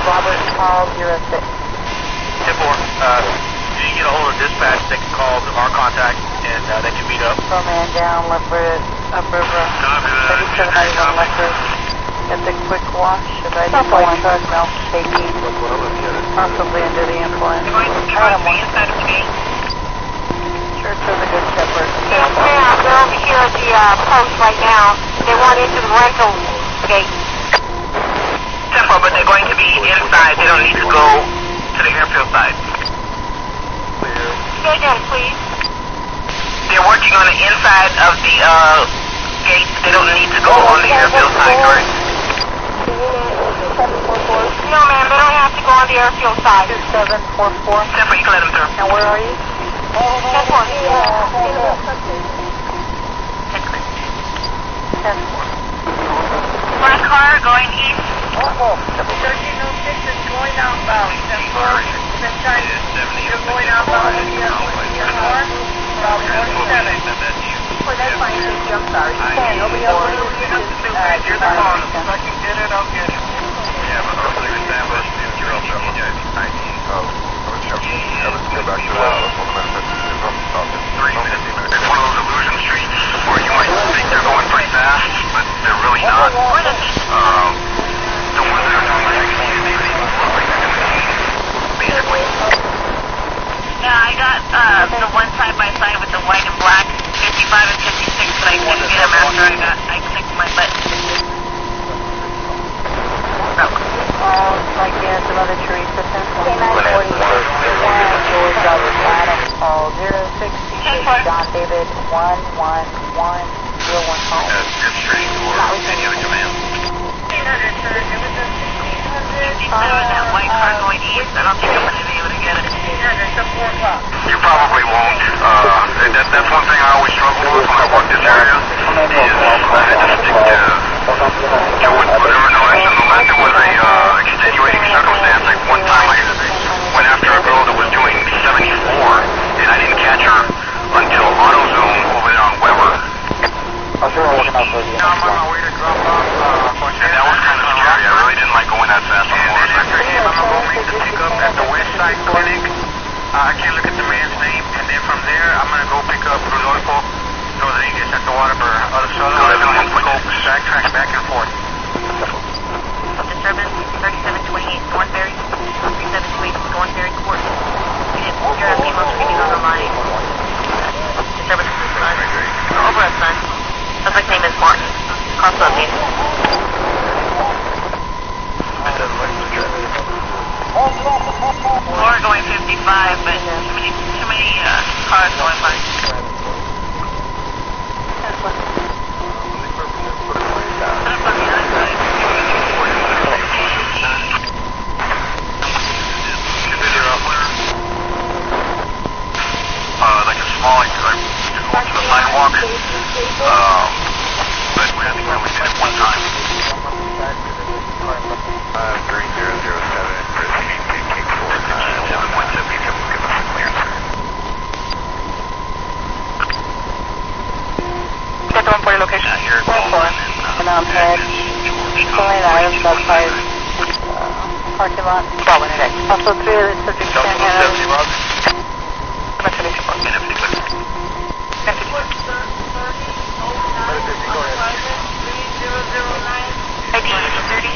Robert, call 06. 10-4. You get a hold of dispatch, they can call our contact, and they can meet up. Slow man down, left road, upriver. 3791 left road. Get the quick wash of ID1, no, taking. Possibly under the influence. Inside of the gate. Church of the Good Shepherd. Yes, ma'am. They're over here at the post right now. They want into the rental gate. Simple, but they're going to be inside. They don't need to go to the airfield side. Say again, please. They're working on the inside of the gate. They don't need to go on the airfield side, correct? No, ma'am. They don't have to go on the airfield side. 2744. Simple, you can let them through. And where are you? 10-4. 10-4. One car going east. 1306 is going outbound. 10-4. Same time. You're going outbound in your car. Route 47. Oh, that's fine, thank you. I'm sorry. 10. Nobody else will use it. You're the phone. If I can get it, I'll get it. Yeah, but I'll take it down. You're all set. Let's go back to that. 3 minutes. It's one of those illusion streets where you might think they're going pretty fast, but they're really not. The ones that are doing 60, they look like they're doing 80, basically. Yeah, I got the one side by side with the white and black, 55 and 56, but I couldn't get them after I clicked my button. Like you had some other Teresa, 10-4. George Robert Adam, call 062. John David 111 01 call. Good street or any other command. 57, that white car going east. I don't think I'm going to be able to get it. You probably won't. That's one thing I always struggle with when I work this area is I just stick to whatever direction, unless it was a extenuating circumstance. Like one time I went after a girl that was doing 74, and I didn't catch her until AutoZone over there on Weber. I'm on my way to drop off. And that was kind of scary. I really didn't like going that fast on a motorcycle. I'm going to make the pickup at the West Side Clinic. I can't look at the man's name, and then from there, I'm going to go pick up Rodolfo Rodriguez at the Waterbury. Otherwise, I'm going to go track back and forth. Disturbance 3728 Thornberry, 3728 Thornberry Court. We didn't hear a female screaming on the line. Disturbance is son. Over a son. Suspect's name is Martin. Cross located. Laura going 55, but too many cars going by. Like a small, like going to the sidewalk, but I think we only did it one time. 3007, proceed to King 4. 717, give us a clearance. Get the one for your location. Here at Baldwin And I'm head. Pulling items outside parking lot. Baldwin, okay. Also, 3 of the subjects can't handle. ID 30.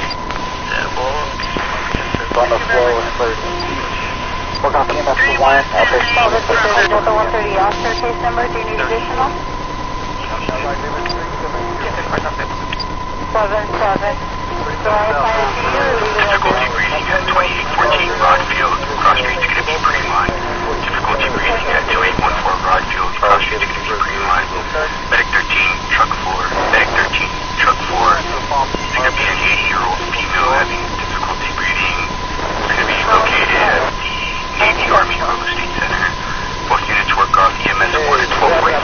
On the floor with first. We're going to EMS 1 at this Oh, this is the Delta 130 officer case number. Do you need additional? 7-7. So I assign it to you or leave it as Difficulty breathing at 2814 Broadfield. Cross street's going to be Fremont. Difficulty breathing at 2814 Broadfield. Cross street's going to be Fremont. Medic 13, truck 4. Medic 13, truck 4. There's going to be an 80-year-old female having difficulty breathing. It's going to be located at the Navy Army Cargo State Center. Both units work off EMS order 1245.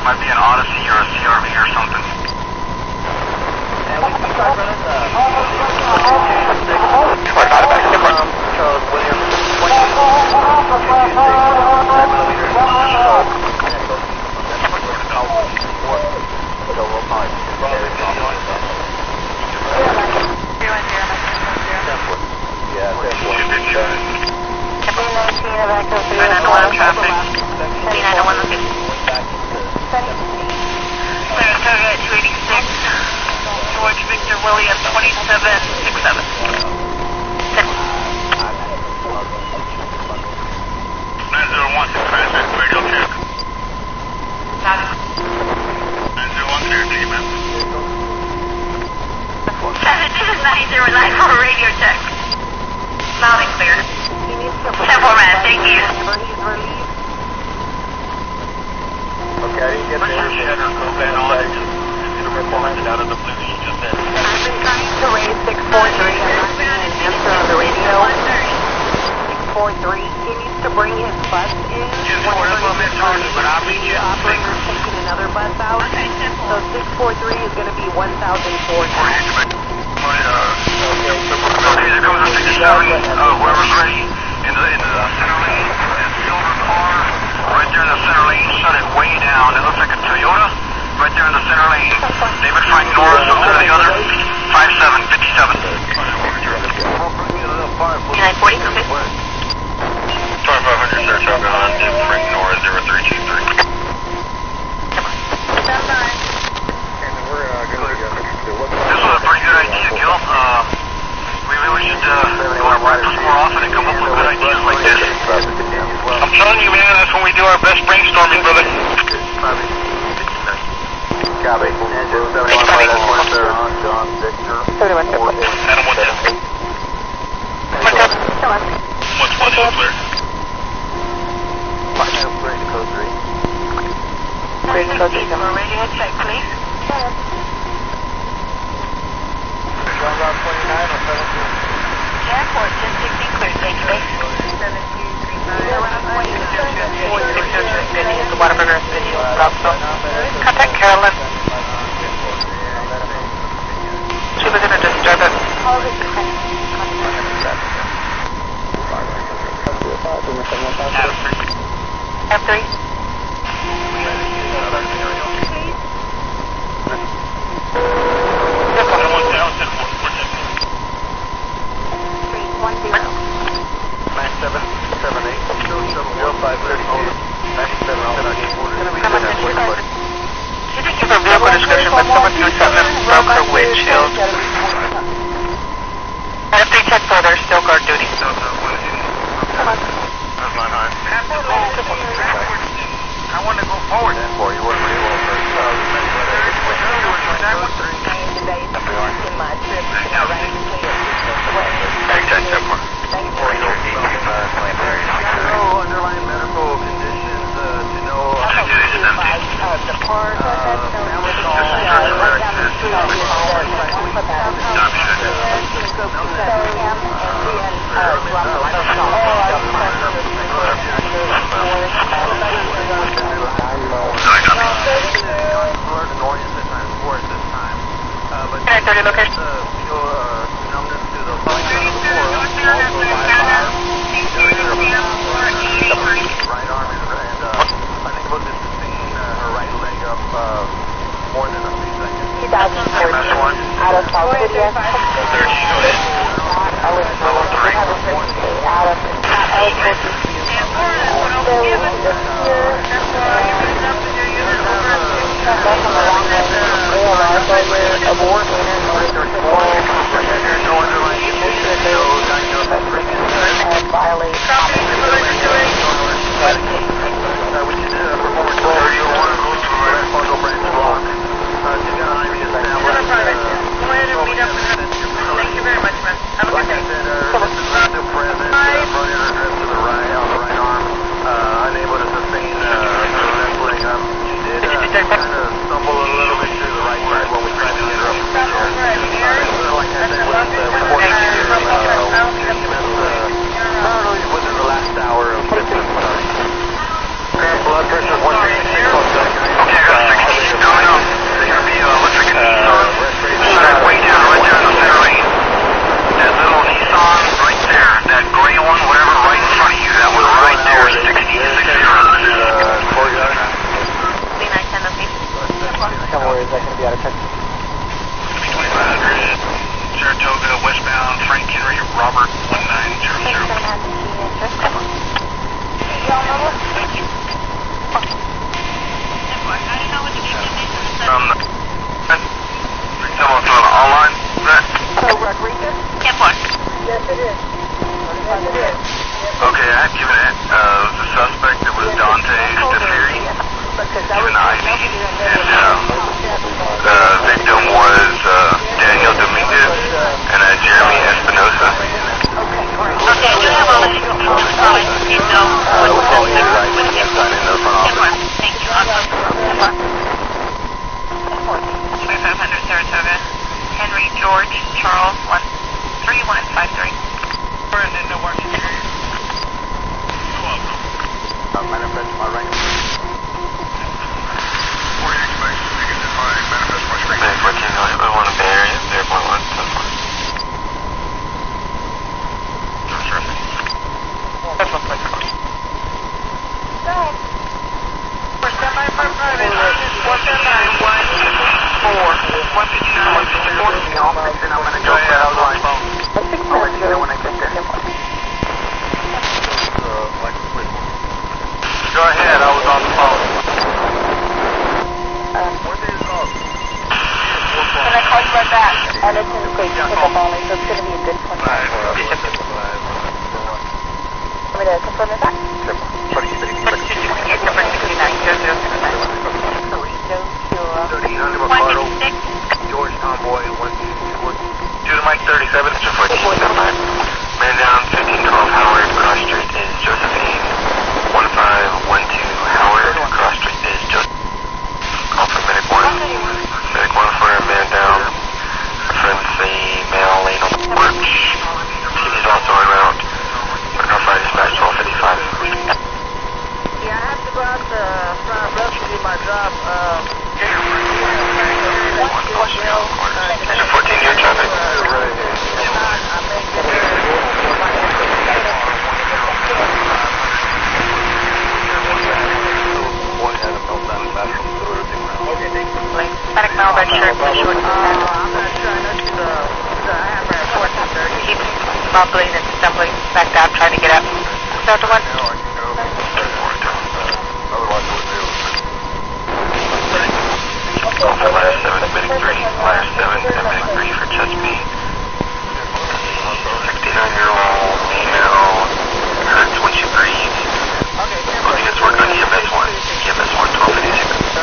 Might be an Odyssey or a CRV or something. William 2767. 901, transmit, radio check. 901, clear, take it, man. 909 for radio check. Loud and clear. 10-4 man, thank you. Okay, I didn't get the Checker, code on. Reported out of the blue you just said. I've been trying to raise 643. I'm not getting an answer on the radio. 643. He needs to bring his bus in. Just for us, I'm in charge, but I'll meet you. Operator's taking another bus out. Okay, 10-4. So 643 is going to be 1,004 now. Okay, there comes a 67, whoever's ready, in the center lane, that silver car, right there in the center lane, shut it way down. It looks like a Toyota, right there in the center lane. David Frank Norris, so to the other, 5757. 940, okay. 2500, sir, traffic on David Frank Norris, 0323. This was a pretty good idea, Gil. Maybe we should go to breakfast more often and come up with good ideas like this. I'm telling you, man, that's when we do our best brainstorming, brother. Copy. Engine 71, John, Victor. 71. Adam, what's that? What's clear? Code 3. Great code 3. Radio check, please. John Rock 29 or 17? Airport, just 16 clear, stage base. 7239. The Whataburger City, Robson. Contact Carolyn. She was in a disturbance. F3. She didn't give a vehicle description, but someone threw something and broke her windshield. And if they check further, still guard duty. That's my high. I want to go forward. For you work pretty well first. No underlying medical conditions to know. Someone from online. Regis? 10-4. Yes, it is. Yes, it is. Okay, I've given it. The suspect that was Dante Steferi, given the ID, and the victim was Daniel Dominguez and Jeremy Espinosa. Okay, I do have all the information, so I just need to know what the suspect with him. 10-4. Thank you. Awesome. 2500 Saratoga. Henry George Charles 13153. Brandon, no one can hear you. Manifest my rank. 48 Mexican in my manifest my screen. 14, I want to bear 0.1, that's fine. For semi for private, 159, 154, 154. And I'm going to go ahead, I'll go on the phone. I'll let you know when I get there. Go ahead, I was on the phone. What is up? Can I call you right back? And it's in the state pickup only, so it's going to be a good 20 minutes. Want me to confirm it back? George Tomboy, 2 to Mike 37, it's 14, man down, 1512 Howard, cross street is Josephine, 1512 Howard, cross street is Josephine. Call for medic 1. Medic 1 for a man down. Friends say male lane on the porch. He's also en route. Notify dispatch 1255. Yeah, I have to go out to front of Rush to do my job. There's a 14-year traffic. Medic Malbec shirt, short I'm not sure. I know she's I have her at 14:30. keep mumbling and stumbling back down, trying to get up. Start to one. Call for ladder 7, medic 3. Ladder 7, medic 3 for Chesapeake. 69-year-old female hurts when she breathes. Looking at work on EMS 1. EMS 1, 1256.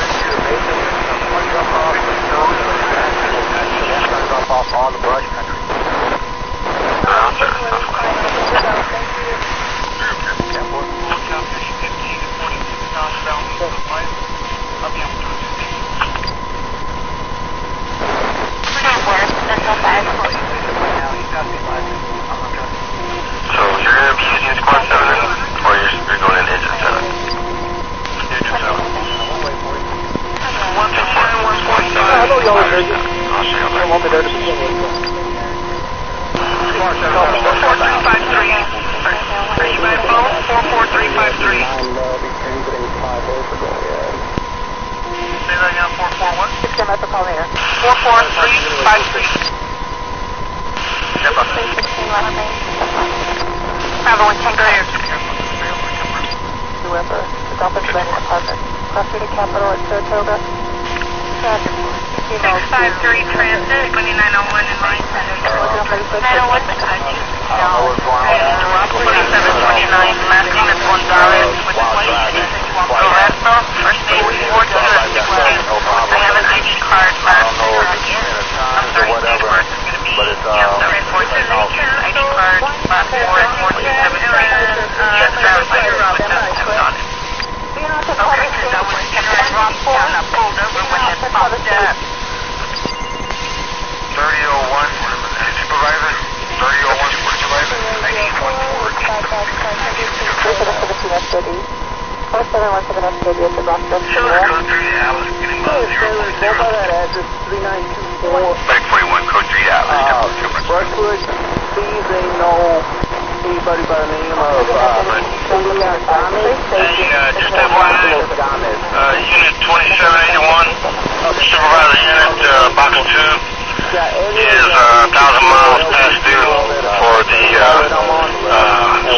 Off all the brush country. So you're going to be using squad 7 or you're going in engine 7? Engine 7. 1 I know y'all are there. I'll show you I won't be there to begin with. 44353. Are you by phone? 44353. Say that again, 441? 6 Metro call here. 44353. Bravo 110, go ahead. Whoever, the Dolphins Landing Department. Cross Street Capital at Saratoga. 653 transit, 2901 in Line Center. 901, 4729, last name is Gonzalez with White. Lorenzo, first name is 42. They have an ID card, last name is I'm sorry, date of birth is going to be 742. ID card, last four is 4273. Yes, driver's license with the on it. Okay, because I was Henry Rock down, I pulled over when it popped up. 3001, supervisor. 3001, supervisor. 4717 at the Rockville. Code 3 Dallas, getting miles 0.0. Back 41, code 3 Dallas. Brushwood, please ain't no anybody by the name of Just FYI, Unit 2781, Supervisor Unit, Box 2, is 1,000 miles past due for the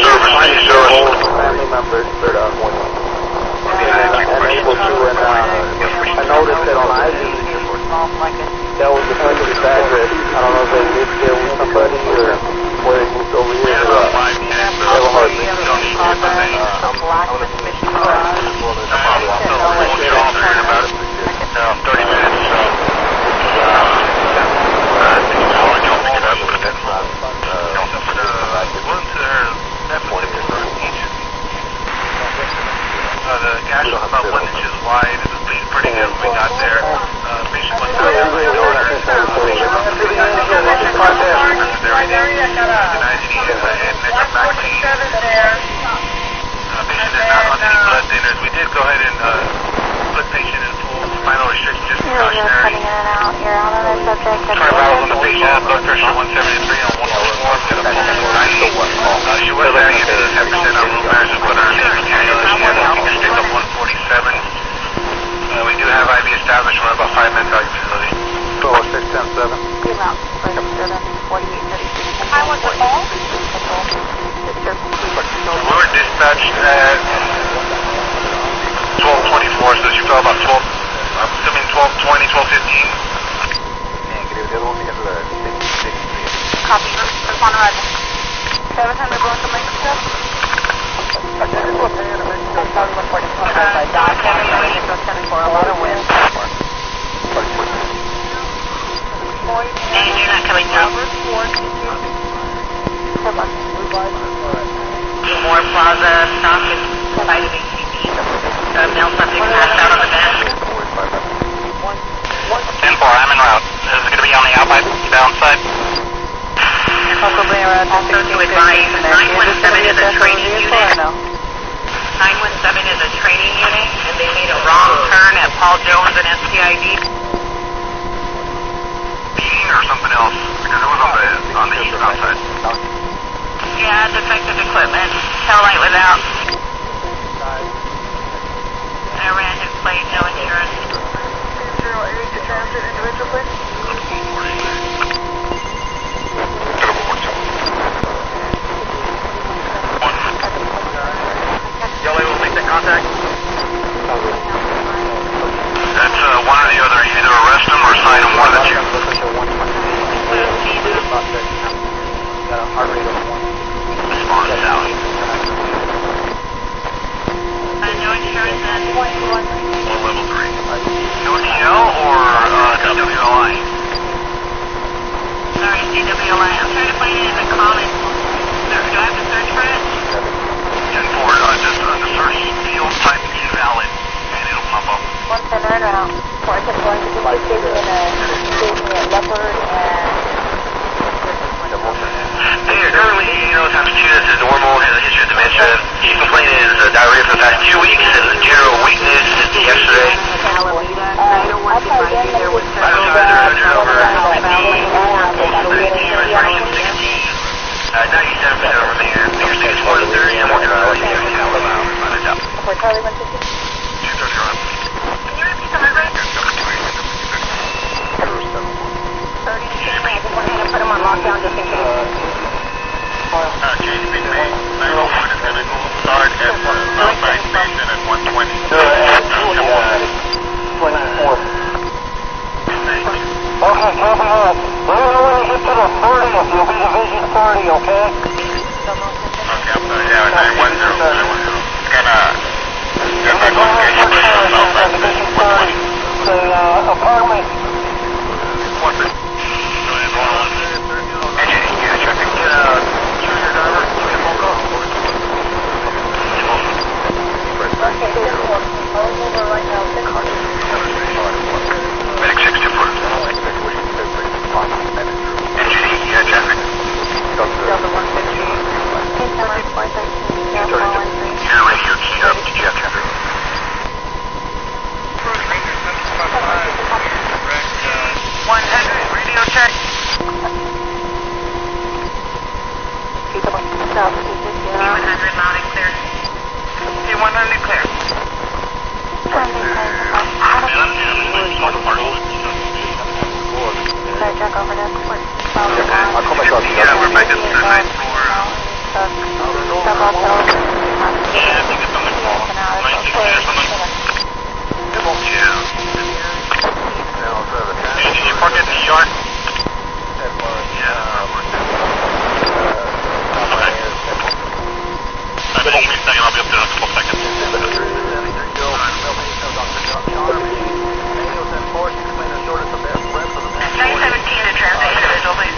service resource. family members that are unable to, and I noticed that on ID, that was the place of his address. I don't know if they lived there with some miles on the patient, blood pressure 173 on 104, to the pulse 90. She was having it at 10% on low measures, but her name is Daniela. She had a stick of 147. We do have IV established. We're about 5 minutes out of your facility. 206-10-7. I want the call. We were dispatched at 12:24, so she fell about 12, I'm assuming 12:20, 12:15. Copy. On arrival. 700 going to Mexico. A lot of wind. And you're not coming through. More Plaza, stop at side of HCP. Male subject passed out on the bench. 10-4, I'm en route. This is going to be on the outbound side. Also to advise, 917 is a training unit. 917 is a training unit, and they made a wrong turn at Paul Jones and STID. Being or something else? Because it was on the eastbound side. Yeah, defective equipment. Tail light was out. I ran his plate, no insurance. 08 to transit individual, please. Y'all able to make that contact? That's one or the other. Either arrest them or sign them, one of the two. Response out. No insurance then. Or level 3. No DL or CWLI? Sorry, CWLI. I'm trying to find it in the comments. Do I have to search for it? 10-4, just under search field type invalid, and it'll pop up. 110 around. 410 going to be giving a leopard and... Currently, times 2, this is normal, has a history of dementia. Chief complaint is diarrhea for the past 2 weeks and general weakness since yesterday. I'll try again. Vital signs are 100 over 50, pulse is 30, TMS range 60, 97% over there. Finger stick is 1 to 30, I'm working on it. For Charlie 150. 230 on. Can you repeat the number? 30. I just went ahead and put him on lockdown just in case. Change between 901 is going to start at Southside Station at 120. 24. Okay, copy that. Let me know when you get to the 30th. You'll be Division 30, okay? Okay, I'm sorry. Yeah, 910. It's going to... Get back on schedule for Southside Station 120. The apartment. What's it? Go ahead, roll on. Engineering unit traffic. Medic 624. Engineering unit traffic. Your radio keyed up. Did you have traffic? 100, radio check. 100 loud and clear. 100 clear. Check over this. I'll call myself. Yeah, we're back at the 9th floor. Yeah, I think it's on the wall. 96 or something. Yeah. Did you park it in the yard? Yeah. Okay. Hold me a second, I'll be up there in a couple seconds. 917 to transit individual, please.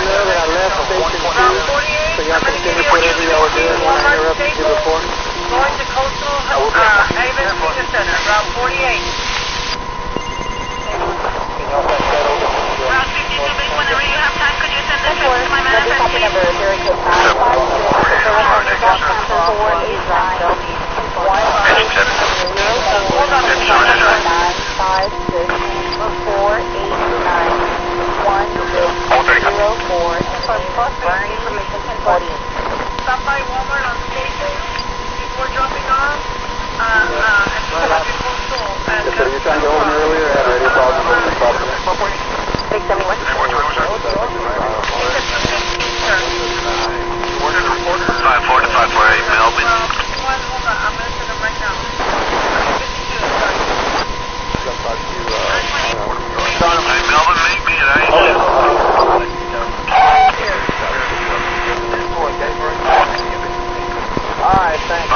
know that I left station 2, so y'all can finish whatever y'all were doing when I interrupted you before. Going to Coastal Haven Senior Center, Route 48. Route 52, whenever you have time, could you send the text to my manifest, please? Stop by Walmart on station before dropping off. And pick up your Coastal. So you're trying to get over me earlier? I had a radio problem with the problem. 671. 54 to 548 Melbourne. Hold on, I'm going to send them right now. 52, sorry. Hey, Melbourne, make me at 8. Alright, thanks.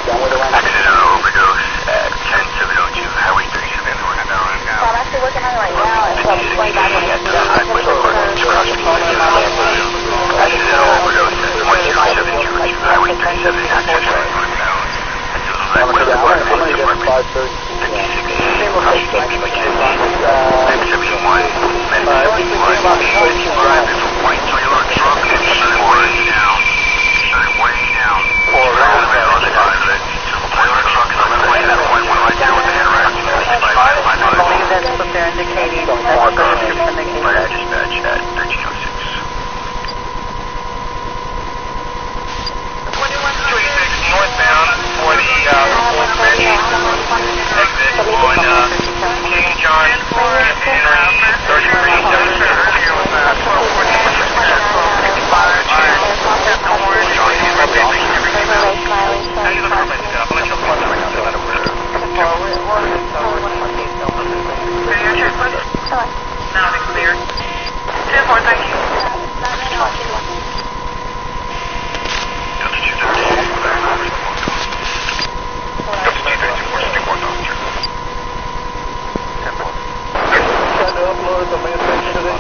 5 accidental overdose at 10702 Highway 37. We're not down right now. I'm actually working on it right now. It's probably way back in the Accidental overdose at 10702 Highway 37. Access right now. I'm going to get 5:30. 71, driving from white Toyota truck and way down. Way down. Toyota truck is on the way to that point, one right there with the headrest. I believe that's what they're indicating. That's what the description indicates. Dispatch at 1306. 26 northbound for the exit on King John Henry now it's clear. 10-4, thank you. Trying to upload the main page today.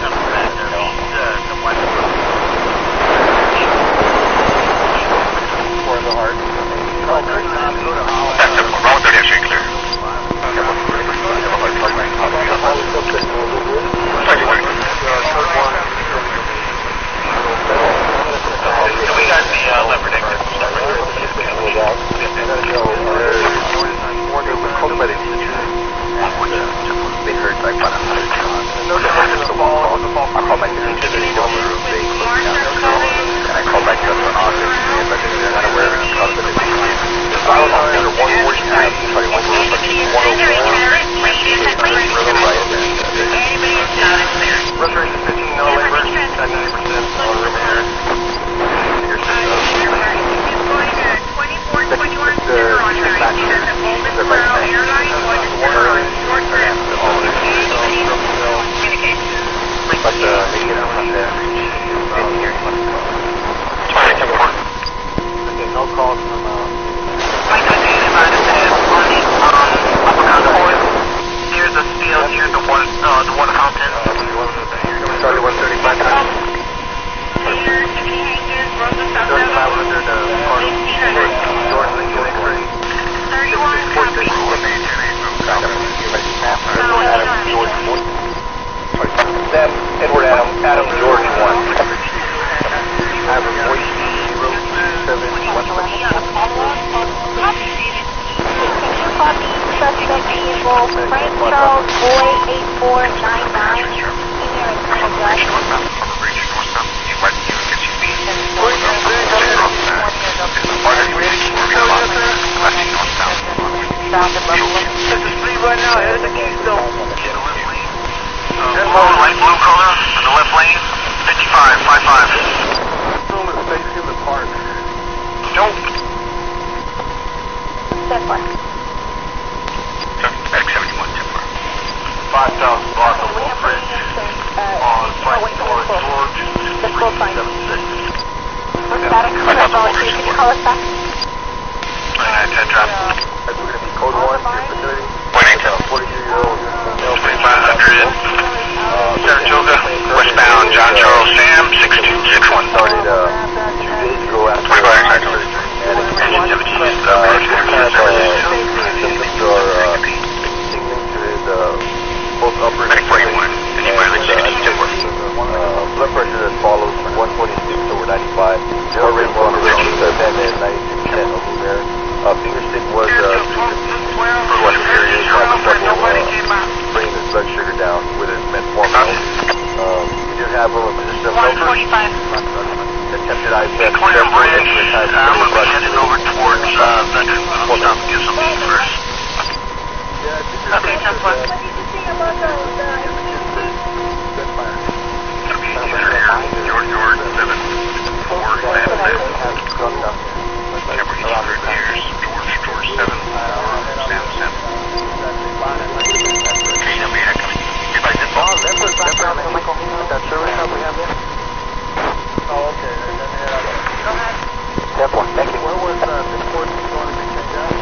For the heart. That's it. Route 30 actually clear. We got the leopard exit. They heard like about 100 times. I called back to the teacher, they don't move, they close down their phone, and I called back to the office, but they're not aware of it because of the video. I don't know, they're 145, probably 145, restoration 15, no labor, 90% on room air. But they get out from there. Didn't hear anyone. Okay, no calls from near the steel, near the water fountain. Started 135 times. 3500 Jordan Lincoln X-ray. 31 copy. Sam, Edward Adam George 1. I have a voice Copy, suspect vehicle, Frank Charles Boy 8499. Right now, here's the Keystone. Light blue color on the left lane, 55. Room is facing the park. Nope. Step 1. Back 71, 5,000 block of Wolf Ridge on Frank George. The full time. We're static. You can call us back. 10 traffic. That's going to be code 1, facility. 182. 43-year-old. 2500. Saratoga, westbound, 20 Bridge. I'm going to be heading over towards Veteran, but I'm stopping to get some meat first. Okay, 10-4. What did you think about those George 7-4, George 7, Sam 7. Okay, number 8 coming. Everybody's in ball. That service hub we have there? Oh, okay. Go ahead. Definitely. Thank you. Where was this port going to be changed out?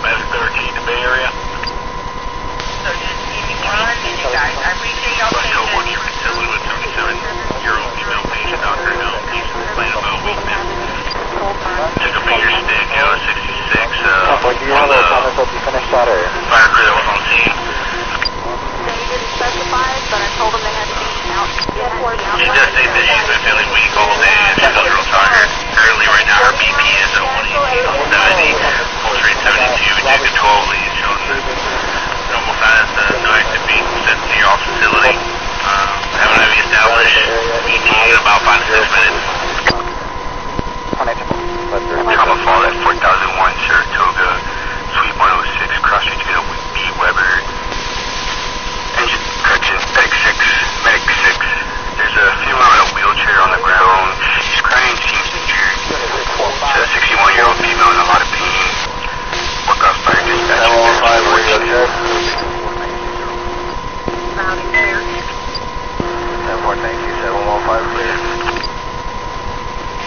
Medic 13, the Bay Area. So just give me 1 minute, guys. I appreciate y'all Let's go taking 1 trip to 77-year-old female patient, Dr. Hill. He's complaining about weakness. Took a finger stick, 66, on the fire crew that was on scene. They didn't specify, but I told them they had to be out. She does say that she's been feeling weak all day and she feels real tired. Currently, right now, her BP is at 118/70, pulse rate 72, ejected 12 leads, showing the normal signs of no active being sent to your facility. Having to be established, ET in about 5 to 6 minutes. Trauma fall at 4001, Saratoga, Suite 106, cross street to get a B. Weber. Engine correction, medic 6. There's a female in a wheelchair on the ground. She's crying, seems injured. She's a 61-year-old female in a lot of pain. Work off fire dispatch. 715, where you okay? Loud and clear. 10-4, thank you. 715, clear.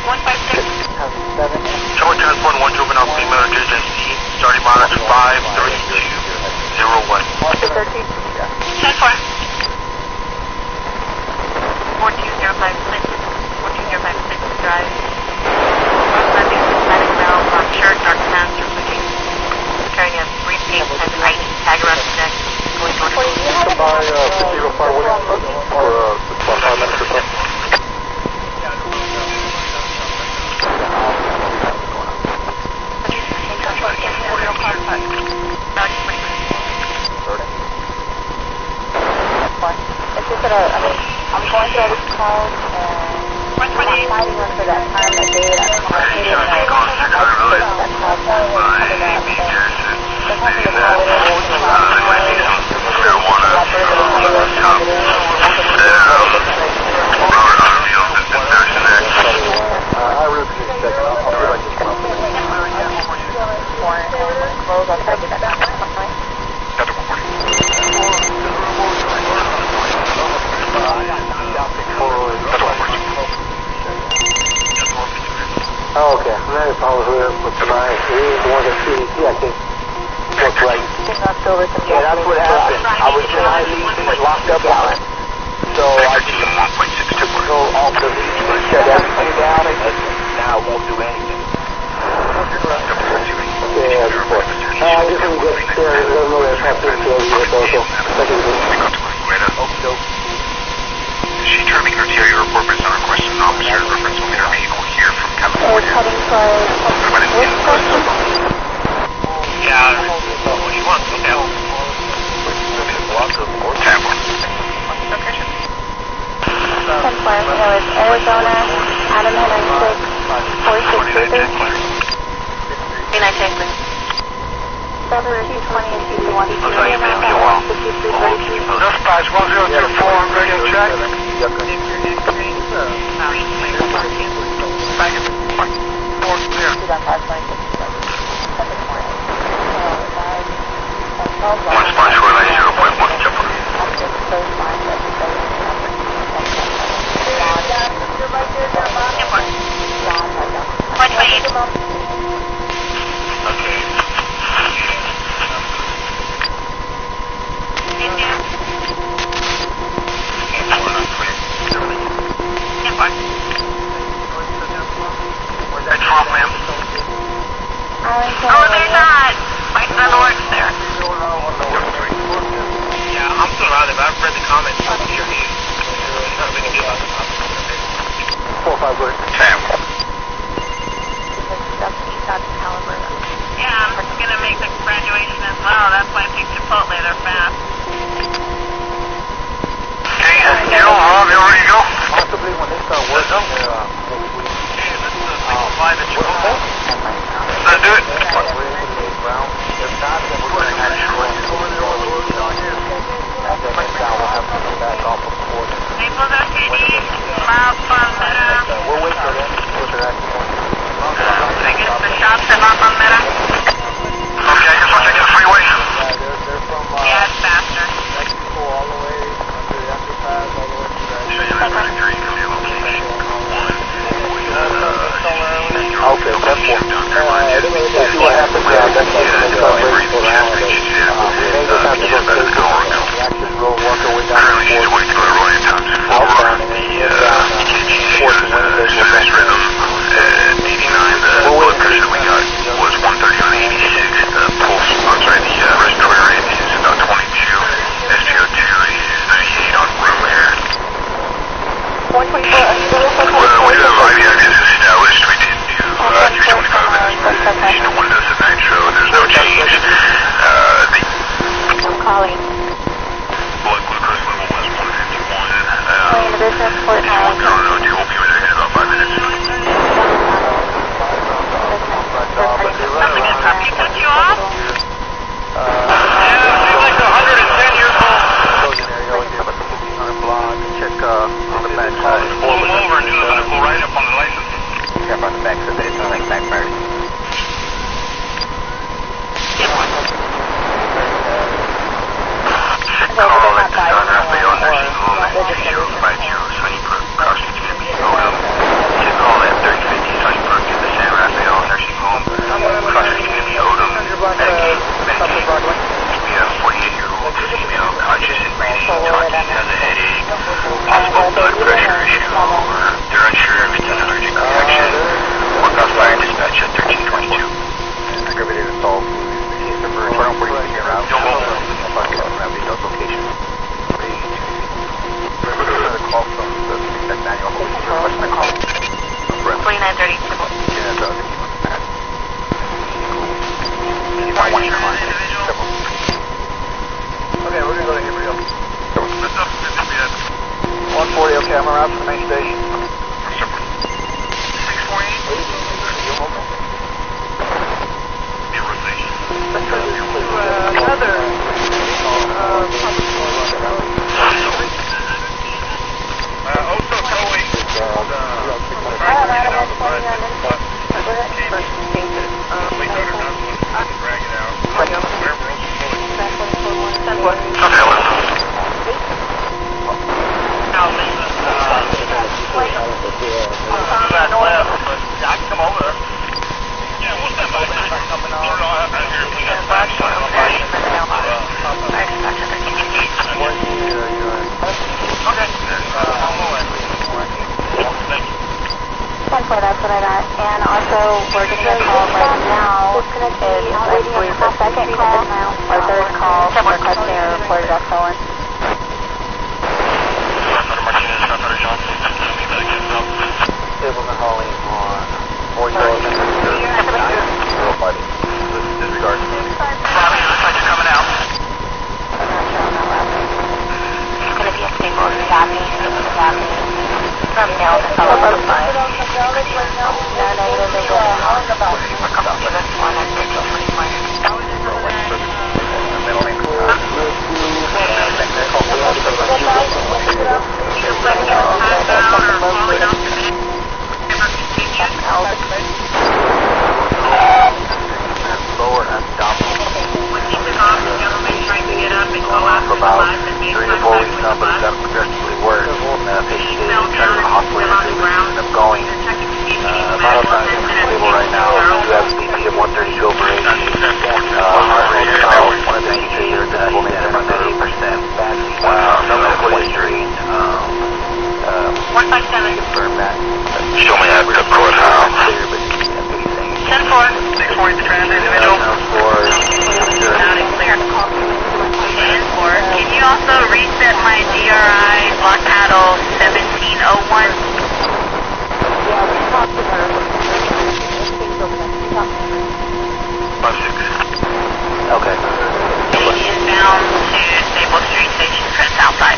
156. Tower transport 1 juvenile female emergency. Starting mileage 53201. 10-4. 42056. 42056 drive. Sunday, medic bell, black shirt, dark pants, or switching. Carrying a briefcase, has an ID tag around his neck. Going to order. By 05 Williams or 5 minutes or so? It's just that I'm going through all these calls and I'm not fighting them for that time of day that I'm hating that call coming up and they're having to call I really appreciate it. I'll see if I can come up with it. I'll try to get that done. Oh, okay. I'm not following with tonight. He's the one that's CDC, I think. Looks like. Yeah, that's what happened. I was in IE locked up on it. So I just so all the leads shut everything down and now it won't do anything. Yeah, of course. I just want to get there. I don't know what's happening to you. She terming her TRU report based on request of an officer in reference to a vehicle here from California. Yeah, what do you want? Hotel. Tab 1. Location. 10-4, we know it's Arizona, Adam Henry 6, 4633. 3910, please. 7220 and 221. Looks like it may be a while. Dispatch 1024 on radio check. One spot shoreline 0.1 jumper. Okay. That's wrong, ma'am. Oh, they're not. My son works there. Yeah, I'm still around it, but I've read the comments. Not a big deal about it. 4-5 good. Tab. Yeah, I'm going to make the graduation as well. That's why I picked Chipotle. They're fast. Okay, you know, you ready to go? Possibly when they start working next week. fly that you call. Let's do it. If not, then we're going to have to go over there on the road down here. And then next time we'll have to come back off of the border. Naples RTD, La Palmera. We'll wait for them. We'll at the point. I guess the shops are La Palmera. Okay, I guess we'll take the freeway. They're from Yeah, it's faster. Mexico all the way under the underpass, all the way to that. So you have 33, come to your location, code 1. We got Okay, that's one. Let's see what happens now. That's like the celebration for the holiday. We may just have to go take the access road, walk our way down the currently 20 kilo rolling times for the EKG service rhythm at 89. The blood pressure we got was 130 on 86. The pulse, I'm sorry, the respiratory rate is about 22. SpO2 is 38 on room air. Well, we do have IV access established. We did do 325 minutes for additional 1 dose of nitro. There's no change. I'm calling. Blood glucose level was 151. Calling the business for If you want to go to we'll be with you in about 5 minutes. Something is something put you off? Yeah, it seems like 110 years old. Check on the back side. Pull them over and do the medical write-up on the license. Check on the back so that it's not like backfired. Call at the San Rafael nursing home at 2050 Sunnybrook, cross street to be Odom. To call at 3050 Sunnybrook to the San Rafael nursing home, cross street to be Odom. Medicaid. We have a 48-year-old female, conscious and breathing, talking, has a headache, possible blood pressure issue. They're unsure if it's an allergic reaction. Work on fire dispatch at 1322. Aggravated assault. Case number 240 here out. Don't hold. Those locations. Another call from the Tech Manual. What's the call? 2930. Okay, we're gonna go to Hebrew. What's up, Mississippi? 140, okay, I'm around from the main station. 648? Another. Also towing. Drag it out. I can come over there. Yeah, we'll stand by. Coming on. We got flashlight on the bike. That's what I got. And also, we're getting a call right now. Is, I believe, the second call or third call for a customer reported as stolen. Tables and hauling on Boyd Road. Disregard. Bobby, looks like you're coming out. It's going to be a stable staffing from now to follow up by. No, negative, they go down. We're coming to this one at Lower abdominal. For about 3 to 4 weeks now, but it's gotten progressively worse. Patient is trying to hospital and up going. Vital signs are stable right now. We do have a BP of 132 over 80. Heart rate is about one of the indicators that will make them under 8%. No medical history. 157. Confirm that. Show me that report how. 10-4. 640 the transit individual. Loud and clear. 10-4. Can you also reset my DRI block paddle 1701? Okay. He is bound to Stable Street Station for the south side.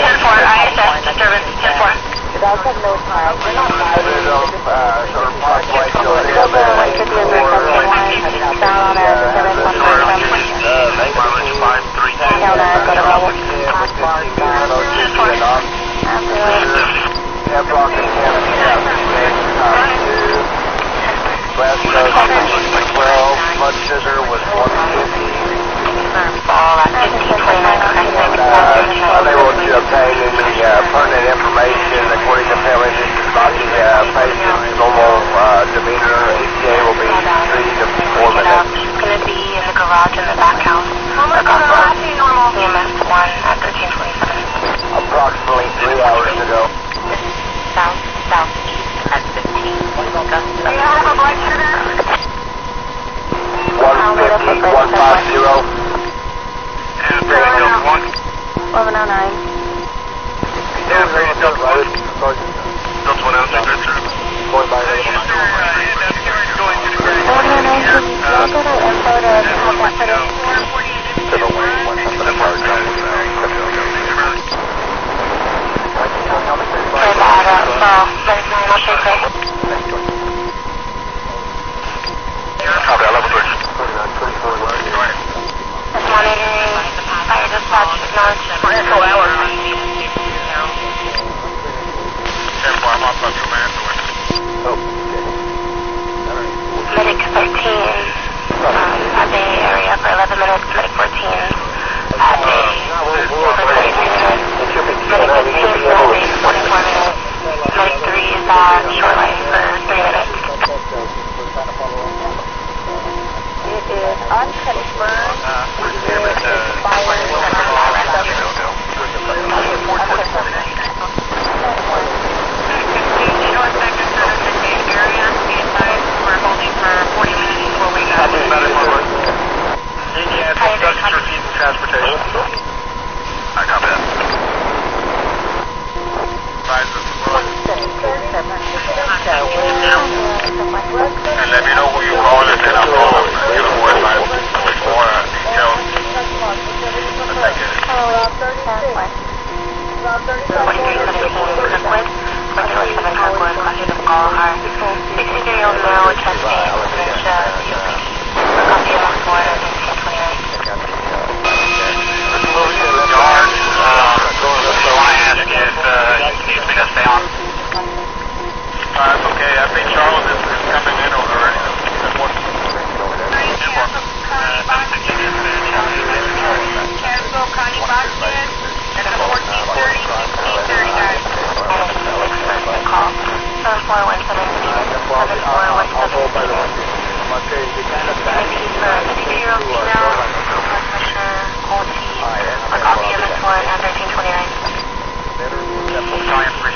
10-4, ISS disturbance, 10-4. guys have no time. You're not fighting. Sort of pathway to Over 150 is reception line. Down on a Pacific 147. Mileage 532. Down on go to level. West Coast 12, blood sugar was 150. Fall at 1529. Unable to obtain any pertinent information according to family history about the patient's normal demeanor. ETA will be 3 to 4 minutes. It's going to be in the garage in the back house. EMS 1 at 1327. Approximately 3 hours ago. Southeast at 15. Do you have a blood sugar? 150, 150. 1109. Fire dispatch acknowledged. Medic 13 at the area for 11 minutes. Medic 14 at the for 33 minutes. Medic 15 for 44 minutes. Medic 3 is at shoreline for 3 minutes. It is unconfirmed. Transportation. I copy that. And let me know who you call and then I'll call them and give them more advice with more details. Thank you. 60-year-old male with chest pain, dementia, COPD. Copy MS1 at 1829. Guard, so I ask if he needs me to stay on. It's okay. I think Charles is coming in already.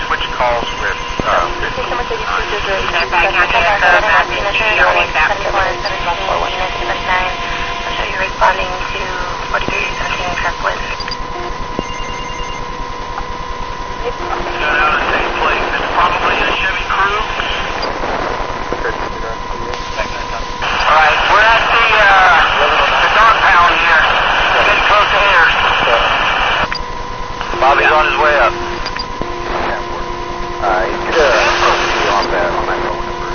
Switch calls with responding to 4317 Kirkwood. got out of the same place. It's probably a Chevy crew. Alright, we're at the dog pound here. Getting close to here. Bobby's on his way up. He's good. On that phone number.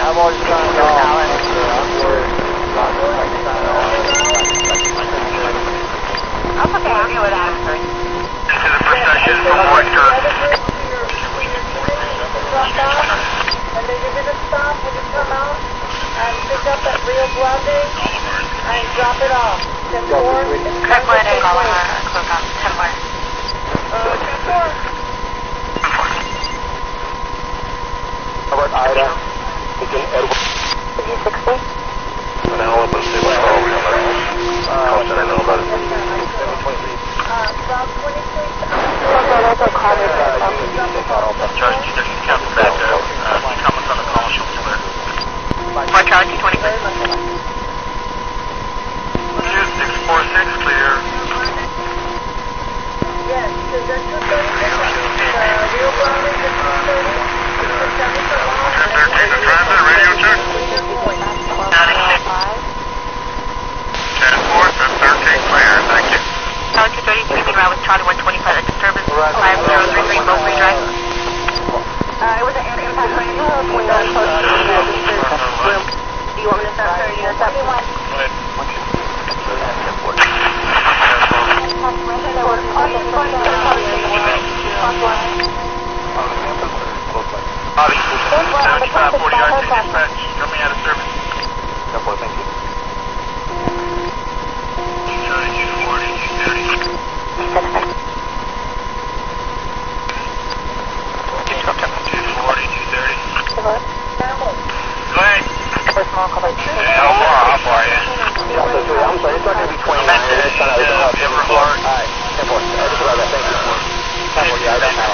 I've always done it all. I'm okay, I'll get with Adam first. This is the procession from Oyster. And then you're going to stop when you come out and pick up that Rio Grande and drop it off. 10-4. Kirkwood and Gallagher are close on 10-4. 10-4. How about Ida? Taking Edward. 60? And I'll open see what's wrong with him. I know about it. Rob 26. Charge 230 comes back up. Comments on the call, she'll clear. Or Charlie 26. 21. Bobby, 75, 40 yards to dispatch. Throw me out of service. Thank you. 240, 230. 240, 230. Go ahead. Hey, how far are you? I'm sorry, it's not going to be 29 minutes. Everhart. Alright, 10-4. That's about that. Thank you. 10-4, yeah, I don't know.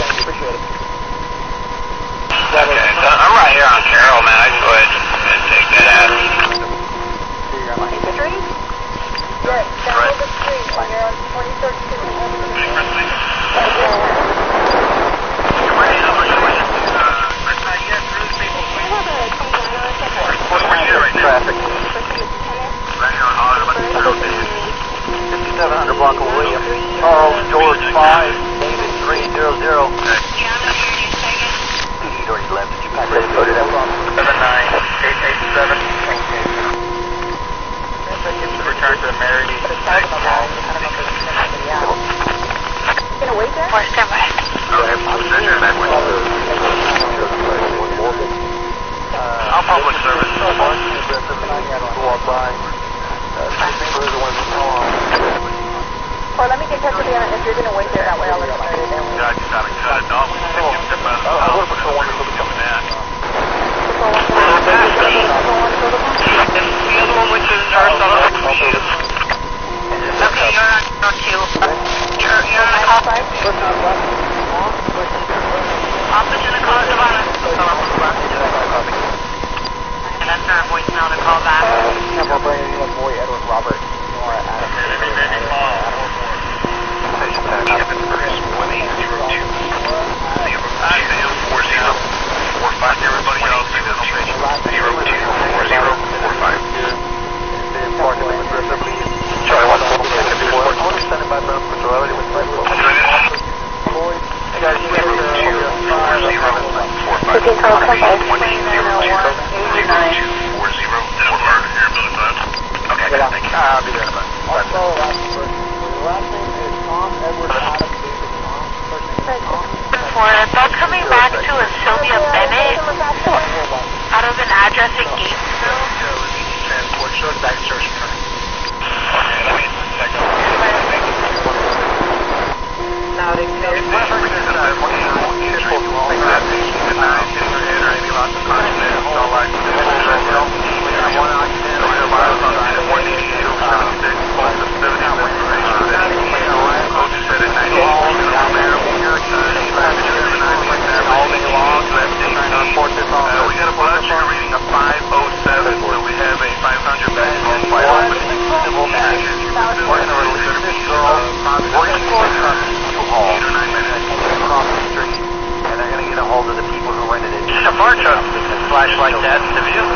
Thank you, appreciate it. Okay, so I'm right here on Carroll, man. I can go ahead and take that out. Yes, down the street. You're on 23rd Street. Traffic. 5700 block of William. Charles George 5, David 300. He'd already left. Did you pack ready to go to that one? 79887. Return to the Mary. Gonna wait there? Or standby. I'll public service. Or let me get in touch with you if you're gonna wait there. That way I'll let you know you're there. I just gotta cut it off. Step out of the house. Coming in. The other one went to the nurse on the machine. Okay, you're on call 2. You're on call 5? I'll put you in the call at the bottom. And that's our voicemail to call back. Boy, Edward Robert. Everybody else, 024045. Charlie, what's the standing by the patrol? Hey guys, you guys Okay, thank you. I'll be there in a minute. last name is Tom Edward Adam David Tom. They're coming back to a Sylvia Bennett out of an address in Gainesville. Transport, short back search. We got a blood sugar reading of 507, so we have a 500 back on 5. We're going to release it. We're going to go across 8 or 9 minutes across the street, and they're going to get a hold of the people who rented it. Just a fire truck with a flash like that in the view.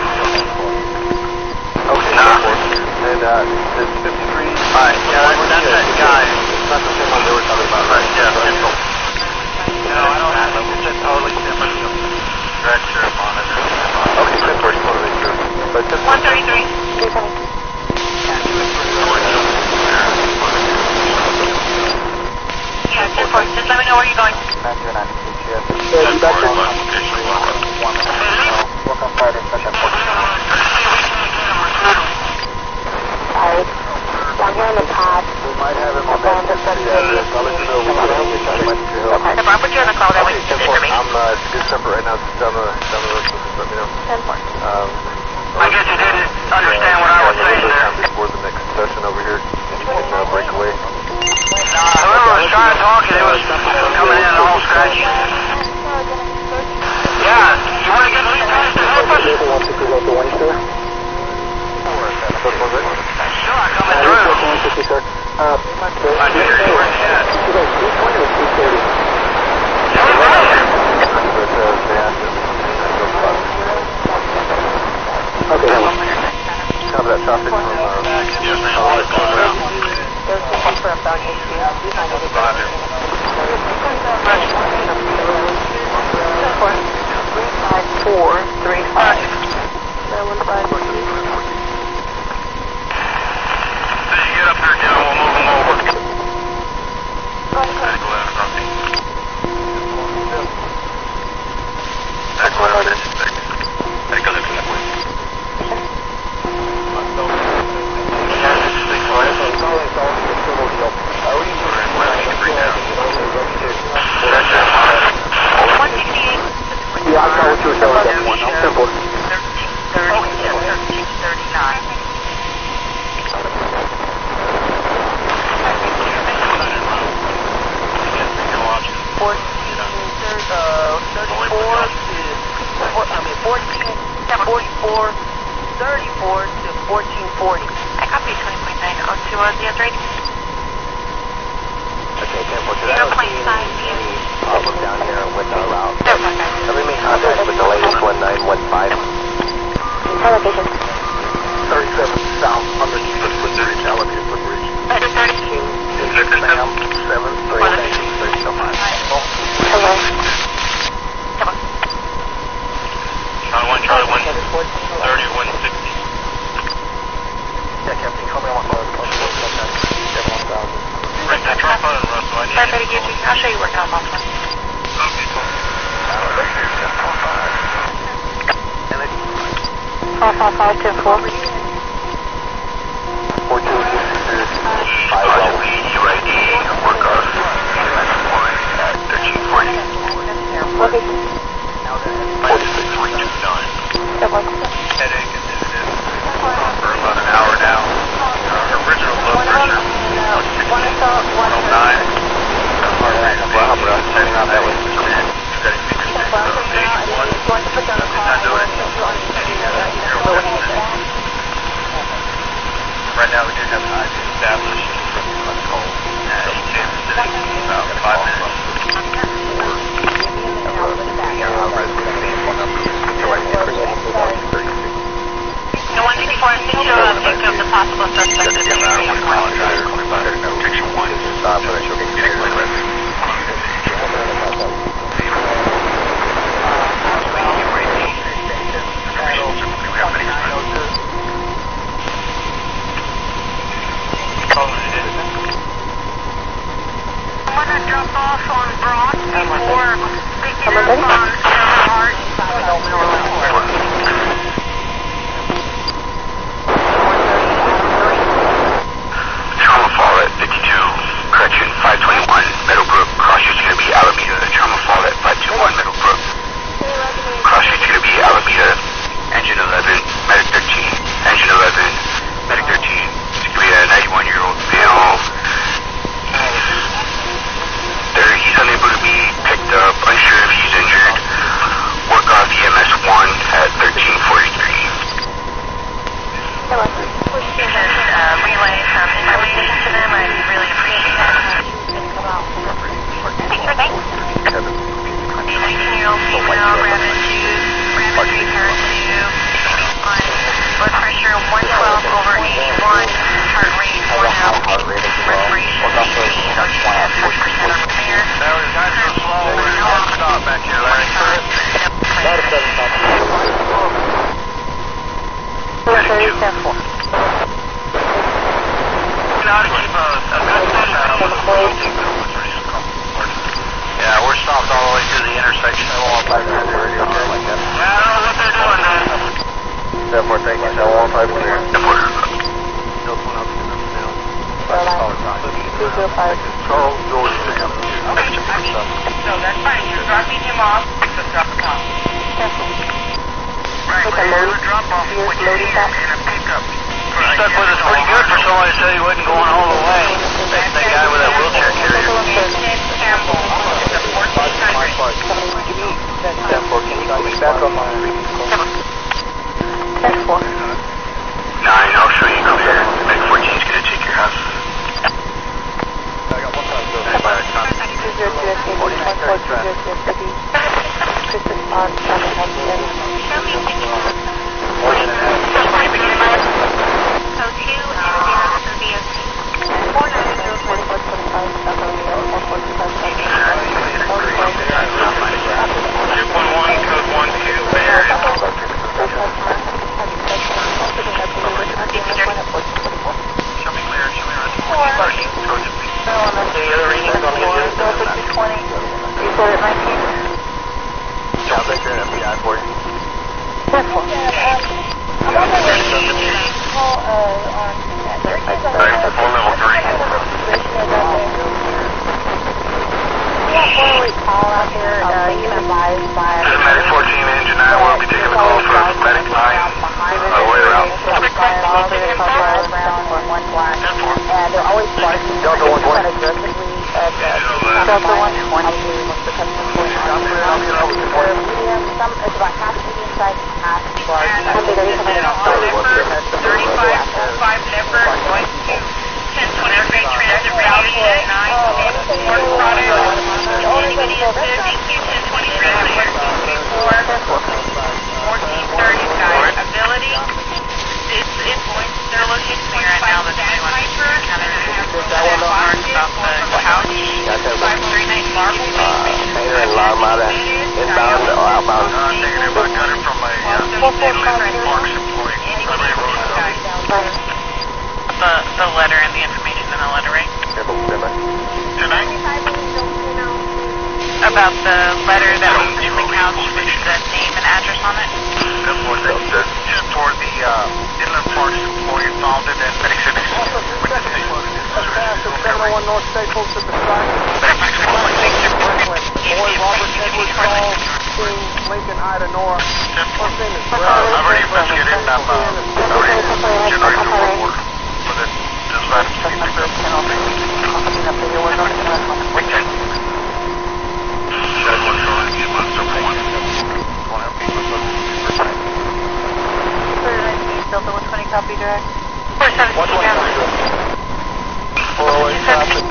Okay, and this 53. Alright, yeah, that's that guy. That's the same one they were talking about, right? Yeah, pencil. No, I don't have it. It's a totally different director monitor. Okay, good first one to make sure. But this 133. Yeah, 10-4. Just let me know where you're going. 996, yes. Yeah, you back there? Welcome, Friday, second. Down here in the top. We might have him on that 50 address. I'll let you know. We might need your help. Okay, I'll put you on the call. That way you can information. It's a good number right now. It's down the road, so let me know. 10-4. I guess you didn't understand what I was saying there. Before the next session over here, and you can break away. Whoever was trying to talk, it was coming in all scratchy. Yeah, you want to get these guys to help us? Sure, coming through. I can hear you. Where you at? Okay, cover that traffic from Yes, ma'am. I'll close it out. Yeah, I saw what you were saying with that one. I'm simple. 1339. I copy 20.902 on the other rating. Okay, 10-4. 0.5 view. I'll look down here with our route. 0.5. Let me make contact with the latest 1915. Elevation. 37 south, underneath the footbridge, elevated footbridge. 32. Yes, ma'am. 7, 3, 19, 30, come on. Hello. Come on. Charlie 1, 3160. Yeah, Captain, call me on my phone. Right now, drop on Russell. I need Sorry, better get you. I'll show you working on my phone. Okay, cool. 455 Possibly UID, work off EMS 1 at 1340. Location. 46329. Headache and dizziness. For about an hour now. Our original blood pressure, 109. Heart rate of 80. Setting on that was setting me to 81. Nothing not doing. Right now we do have an IV established. It's cold. He came and sitting about 5 minutes. The 164 and 60 picked up the possible suspect of the area. Protection 1. Stop so that she'll get clear rescue. I'm gonna drop off on Broad before picking up on Heart. Trauma fall at 52, correction, 521, Meadowbrook. Cross street's gonna be Alameda. Trauma fall at 521, Meadowbrook. Cross street's gonna be Alameda. Engine 11, Medic 13. Engine 11, Medic 13. It's gonna be a 91-year-old male. He's unable to be picked up, unsure if he's injured. Work off EMS 1 at 1343. Hello. This is relay some information to them. I'd really appreciate that. Thanks for thanks. A 19-year-old female, rapid return to baseline. Blood pressure 112 over 81. Heart rate 1 out. Respiration 18. OGS 100% on repair. Now we've got so slow, we're going to stop back here, Larry. Yeah, we're stopped all the way through the intersection. I don't know what they're doing, man. Therefore, thank you. 115 clear. Control, George, Sam. So that's fine. You're dropping him off. Just drop him off. Right, we're going to drop off with you here in a pickup. He stuck with us pretty good for somebody to say he wasn't going all the way. That guy with that wheelchair carrier. Campbell. It's a 1400. Give me 10-4. Can you put me back on my previous call? 10-4. 9, I'll show you clear. Medic 14 is going to take your house. I got one time to go. Report at 19. Yeah, I'll take care of that. Full level 3. Medic 14, engine 9 will be taking the call for medic 9. Way around. And they're always barking. Delta 120. Delta 120. It's about half medium size and half large. 3545 Leopard going to 1023 transit radiation 9 North Product. Anybody is good? Thank you. 1023 1430 guys. Ability. It's going. They're looking at me right now. The 21 about the couch. 539 Marble. Painter and Larmada, inbound or outbound? Negative. I got it from my Parks employee. The letter and the information in the letter, right? Tonight? About the letter that was in the couch with the name and address on it? Just for the Inland Parks employee found it and Medic 6. With the state. 701 North Staples at the site. Boy Robert Edwards Hall, King, Lincoln, Ida, Nora. First name is Brad. I've already investigated and I've already generated a report for the dispatch to be picked up. That was going to get months over one. Delta 120 copy direct. 417 traffic.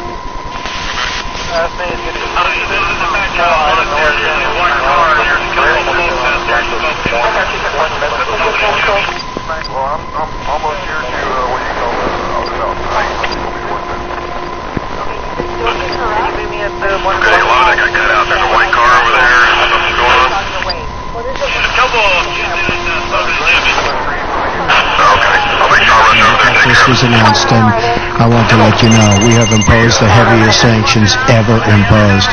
Well, I'm almost here to what you call Okay, a lot of that got cut out. There's a white car over there. Something's going on. Okay, I'll make sure I rush over there and take This care of was it. announced, and I want to let you know we have imposed the heaviest sanctions ever imposed.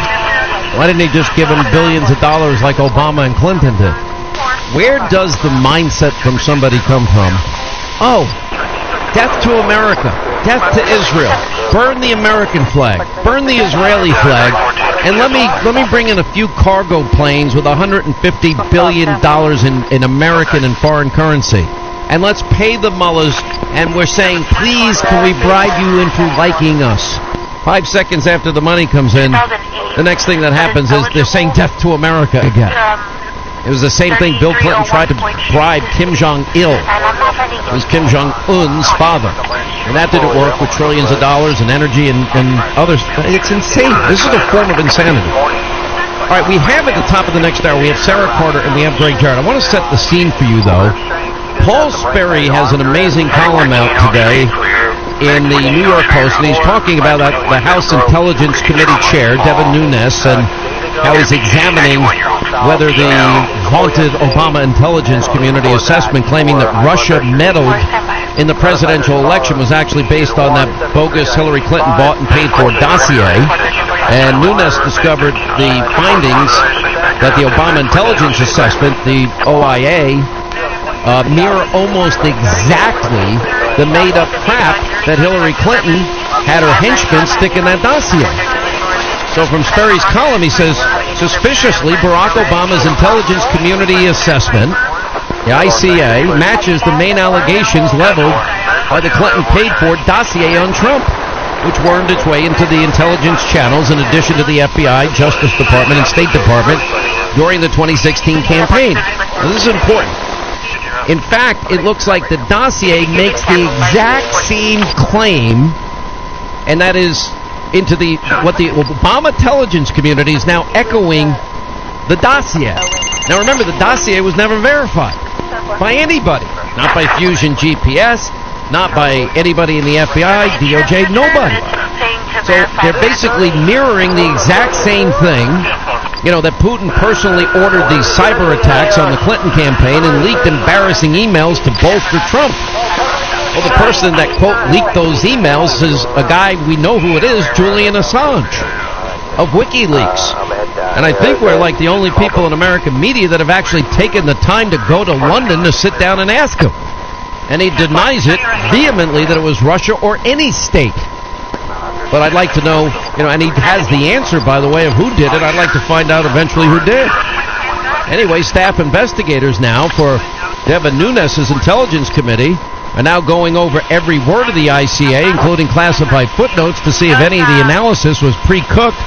Why didn't he just give him billions of dollars like Obama and Clinton did? Where does the mindset from somebody come from? Oh, death to America, death to Israel, burn the American flag, burn the Israeli flag, and let me bring in a few cargo planes with $150 billion in American and foreign currency. And let's pay the mullahs, and we're saying, please, can we bribe you into liking us? 5 seconds after the money comes in, the next thing that happens is they're saying death to America again. It was the same thing Bill Clinton tried to bribe Kim Jong-il. It was Kim Jong-un's father. And that didn't work with trillions of dollars and energy and others. It's insane. This is a form of insanity. All right, we have at the top of the next hour, we have Sarah Carter and we have Greg Jarrett. I want to set the scene for you, though. Paul Sperry has an amazing column out today in the New York Post, and he's talking about the House Intelligence Committee chair, Devin Nunes, and how he's examining whether the vaunted Obama intelligence community assessment claiming that Russia meddled in the presidential election was actually based on that bogus Hillary Clinton bought and paid for dossier. And Nunes discovered the findings that the Obama intelligence assessment, the OIA, mirror almost exactly the made-up crap that Hillary Clinton had her henchmen stick in that dossier. So from Sperry's column, he says, suspiciously, Barack Obama's intelligence community assessment, the ICA, matches the main allegations leveled by the Clinton paid-for dossier on Trump, which wormed its way into the intelligence channels in addition to the FBI, Justice Department, and State Department during the 2016 campaign. Now, this is important. In fact, it looks like the dossier makes the exact same claim, and that is into what the Obama intelligence community is now echoing the dossier. Now remember, the dossier was never verified by anybody, not by Fusion GPS, not by anybody in the FBI, DOJ, nobody. So they're basically mirroring the exact same thing. You know, that Putin personally ordered these cyber attacks on the Clinton campaign and leaked embarrassing emails to bolster Trump. Well, the person that, quote, leaked those emails is a guy, we know who it is, Julian Assange of WikiLeaks. And I think we're like the only people in American media that have actually taken the time to go to London to sit down and ask him. and he denies it vehemently that it was Russia or any state. But I'd like to know, and he has the answer, by the way, of who did it. I'd like to find out eventually who did. Anyway, staff investigators now for Devin Nueces' Intelligence Committee are now going over every word of the ICA, including classified footnotes, to see if any of the analysis was pre-cooked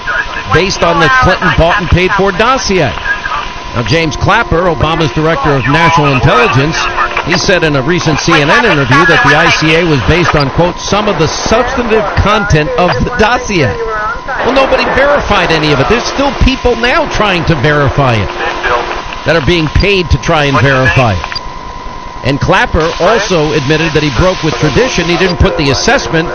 based on the Clinton bought and paid for dossier. Now, James Clapper, Obama's Director of National Intelligence, he said in a recent CNN interview that the ICA was based on, quote, some of the substantive content of the dossier. Well, nobody verified any of it. There's still people now trying to verify it that are being paid to try and verify it. And Clapper also admitted that he broke with tradition. He didn't put the assessment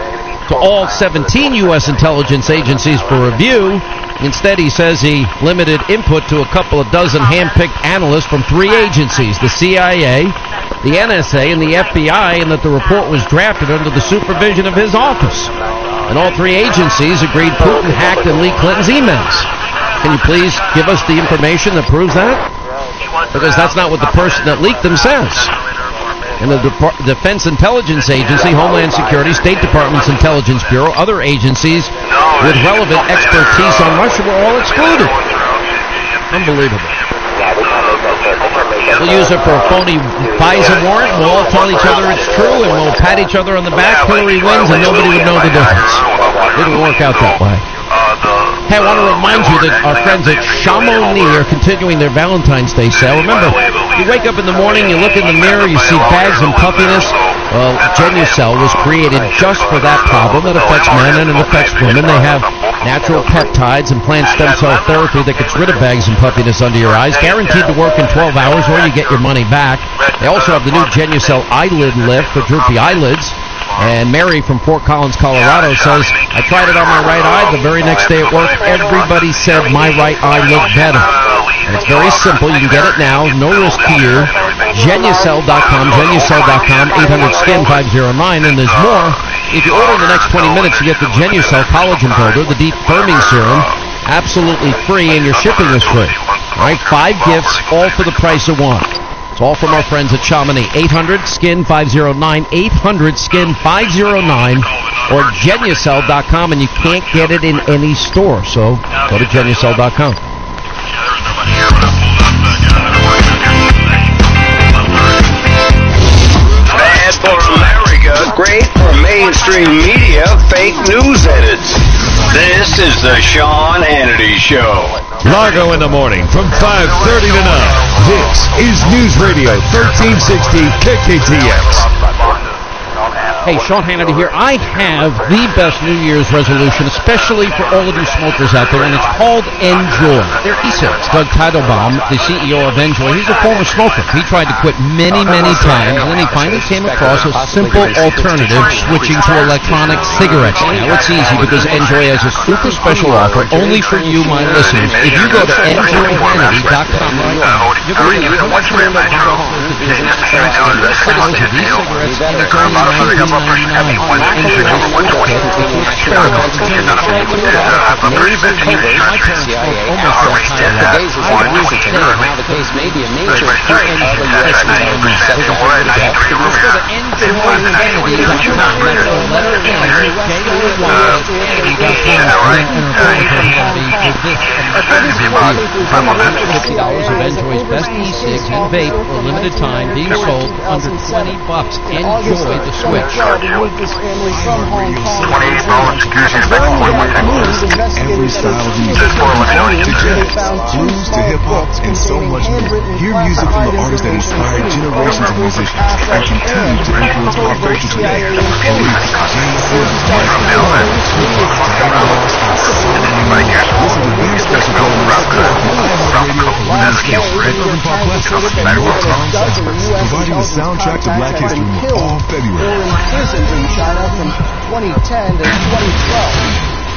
to all 17 U.S. intelligence agencies for review. Instead, he says he limited input to a couple of dozen hand-picked analysts from 3 agencies, the CIA, the NSA, and the FBI, and that the report was drafted under the supervision of his office. And all 3 agencies agreed Putin hacked and leaked Clinton's emails. Can you please give us the information that proves that? Because that's not what the person that leaked them says. And the Defense Intelligence Agency, Homeland Security, State Department's Intelligence Bureau, other agencies with relevant expertise on Russia were all excluded. Unbelievable. We'll use it for a phony FISA warrant. We'll all tell each other it's true, and we'll pat each other on the back. Hillary wins, and nobody would know the difference. It didn't work out that way. Hey, I want to remind you that our friends at Chamonix are continuing their Valentine's Day sale. Remember, you wake up in the morning, you look in the mirror, you see bags and puffiness. Well, Genucel was created just for that problem that affects men and it affects women. They have natural peptides and plant stem cell therapy that gets rid of bags and puffiness under your eyes, guaranteed to work in 12 hours or you get your money back. They also have the new Genucel eyelid lift for droopy eyelids. And Mary from Fort Collins, Colorado says, I tried it on my right eye. The very next day at work, everybody said my right eye looked better. And it's very simple. You can get it now. No risk to you. Genucel.com, Genucel.com, 800-SKIN-509. And there's more. If you order in the next 20 minutes, you get the Genucel Collagen Builder, the Deep Firming Serum, absolutely free, and your shipping is free. All right, 5 gifts, all for the price of 1. It's all from our friends at Chamonix. 800-SKIN-509, 800-SKIN-509, or Genucel.com, and you can't get it in any store, so go to Genucel.com. Bad for America, great for mainstream media, fake news edits. This is the Sean Hannity Show. Largo in the morning from 5:30 to 9. This is News Radio 1360 KKTX. Hey, Sean Hannity here. I have the best New Year's resolution, especially for all of you smokers out there, and it's called Enjoy. They're e-cigarettes. Doug Teitelbaum, the CEO of Enjoy, he's a former smoker. He tried to quit many, many times, and then he finally came across a simple alternative, switching to electronic cigarettes. Now, it's easy because Enjoy has a super special offer only for you, my listeners. If you go to enjoyhannity.com right now, you're going to get $1 million to visit thousands of e-cigarettes, and it's only $19.99. Enjoy's best e-cigs and vape for a limited time, being sold for under $20. Enjoy the switch. This family from Hong Kong. Every style of music, from funk to jazz, blues to hip-hop, and so much more. Hear music from the artists that inspired generations of musicians and continue to influence pop culture today. Listen to these special programs providing the soundtrack to Black History Month all February. Imprisoned in China from 2010 to 2012.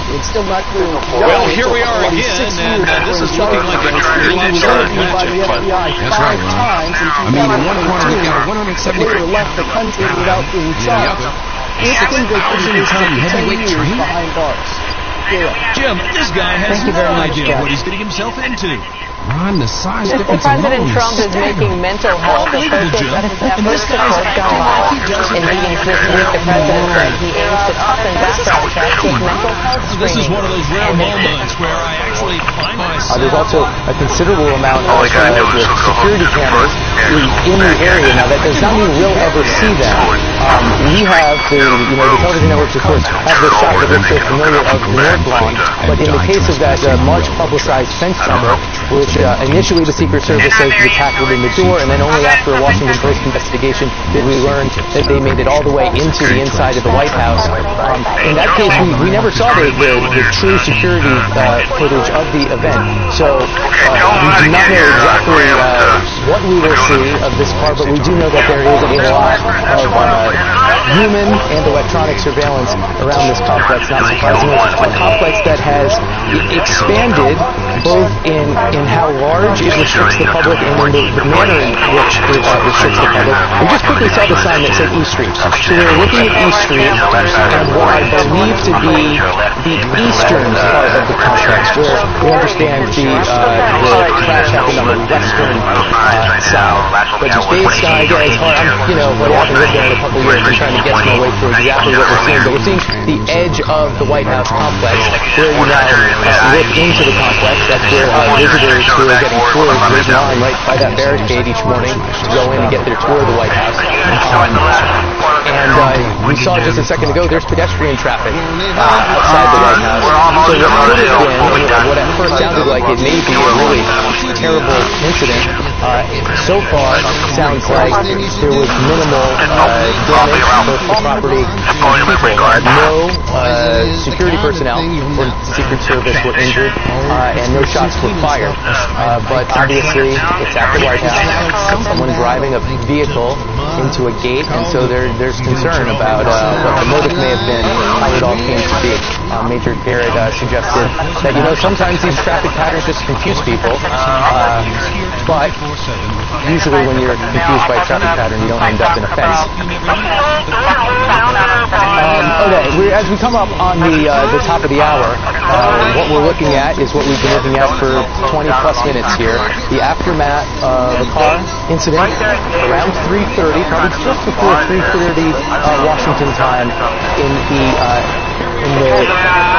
It's still not clear. Well, here we are again, and this is looking like a very large matchup. That's right, Ron. I mean, in one corner we've got a 170 left the country without being charged. It's convicted in 10 years behind bars. Jim, this guy has no idea what he's getting himself into. Ron, the size difference President alone Trump is making mental health a focus of his efforts to curb gun violence. In meetings this week, the president said he aims to toughen background checks with mental health screening. This is one of those rare moments where I actually find myself... There's also a considerable amount of security cameras in the area. Now, that does not mean we'll ever see them. We have the television networks, of course, have this shot that looks so familiar of the North Lawn, but in the case of that much publicized fence cover, which initially the Secret Service says was attacked within the door, and then only after a Washington Post investigation did we learn that they made it all the way into the inside of the White House. In that case, we never saw the true security footage of the event, so we do not know exactly what we will see of this car, but we do know that there is a lot of human and electronic surveillance around this complex. Not surprisingly, a complex that has expanded both in how large it restricts the public and in the manner in which it restricts the public. We just quickly saw the sign that said East Street. So we're looking at East Street and what I believe to be the eastern part of the complex, where we understand the crash happened on the western side. But just based on, again, it's hard, what happened lived there in a couple years, I'm trying to guess my way through exactly what we're seeing. But we're seeing the edge of the White House complex, where you now look into the complex. That's where visitors who are getting tours wait in line right by that barricade each morning to go in and get their tour of the White House. And we saw just a second ago, there's pedestrian traffic outside the White House. So what could have been, what at first sounded like it may be a really terrible incident, so far sounds like there was minimal damage to the property and people. No security personnel or Secret Service were injured, and no shots were fired. But obviously, it's at the White House. Someone driving a vehicle into a gate, and so there's concern about what the motive may have been, how it all came to be. Major Garrett suggested that, sometimes these traffic patterns just confuse people, but usually when you're confused by a traffic pattern, you don't end up in a fence. Okay, as we come up on the top of the hour, what we're looking at is what we've been looking at for 20-plus minutes here. The aftermath of the car incident around 3:30, probably just before 3:30 Washington time, in the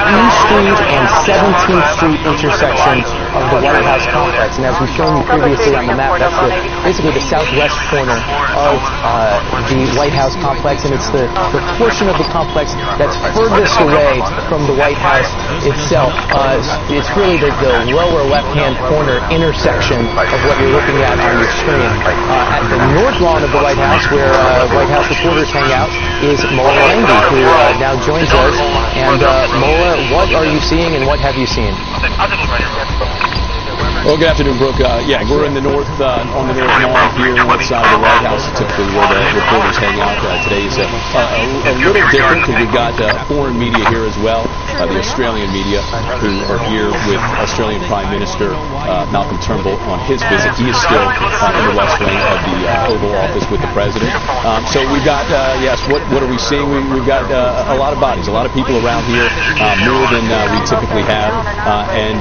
East Street and 17th Street intersection of the White House complex. And as we've shown you previously on the map, that's basically the southwest corner of the White House complex, and it's the portion of the complex that's furthest away from the White House itself. It's really the lower left-hand corner intersection of what you're looking at on your screen. At the north lawn of the White House, where White House reporters hang out, is Mola Lange, who now joins us. And Mola, what are you seeing and what have you seen? Well, good afternoon, Brooke. We're in the north, on the north lawn here inside of the White House, typically where the reporters hang out. Today is a little different because we've got foreign media here as well, the Australian media, who are here with Australian Prime Minister Malcolm Turnbull on his visit. He is still in the West Wing of the Oval Office with the President. So we've got, what are we seeing? We've got a lot of bodies, a lot of people around here, more than we typically have.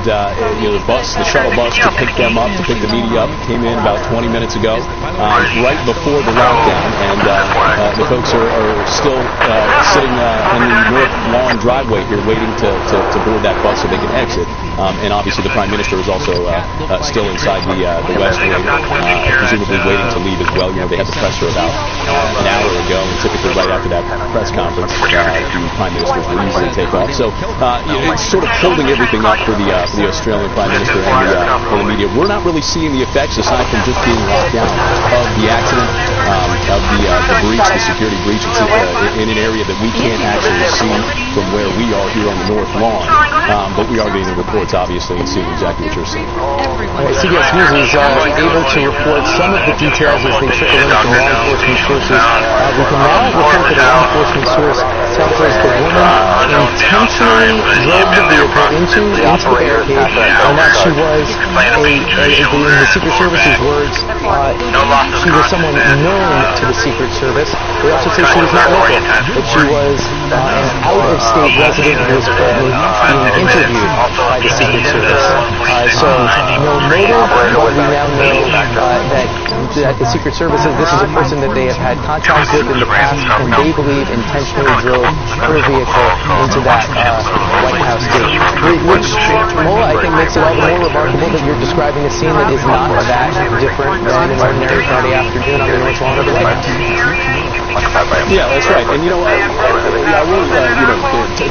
The shuttle bus to pick them up, to pick the media up, came in about 20 minutes ago, right before the lockdown, and the folks are still sitting in the north lawn driveway here waiting to board that bus so they can exit. And obviously the Prime Minister is also still inside the West Wing, presumably waiting to leave as well. They had the presser about an hour ago, and typically right after that press conference, the Prime Ministers will usually take off. So it's sort of holding everything up for the Australian Prime Minister and the media. We're not really seeing the effects, aside from just being locked down, of the accident, of the breach, the security breach. It's in an area that we can't actually see from where we are here on the north lawn. But we are getting the reports, obviously, and seeing exactly what you're seeing. CBS News is able to report some of the details as they trickle in from law enforcement sources. We can now report that a law enforcement source tells us the woman intentionally drove the vehicle into the barricade, and that she was, in the Secret Service's words, she was someone known to the Secret Service. They also say she was not local, that she was an out-of-state resident who was currently being interviewed by the Secret Service. So no motive, but we now know that the Secret Service says this is a person that they have had contact with in the past, and they believe intentionally drove her vehicle into that White House gate. Which, Mola, I think makes it all the more remarkable that you're describing a scene that is not that different than an ordinary Friday afternoon on the North Lawn of the White House. Yeah, that's right. And, I will,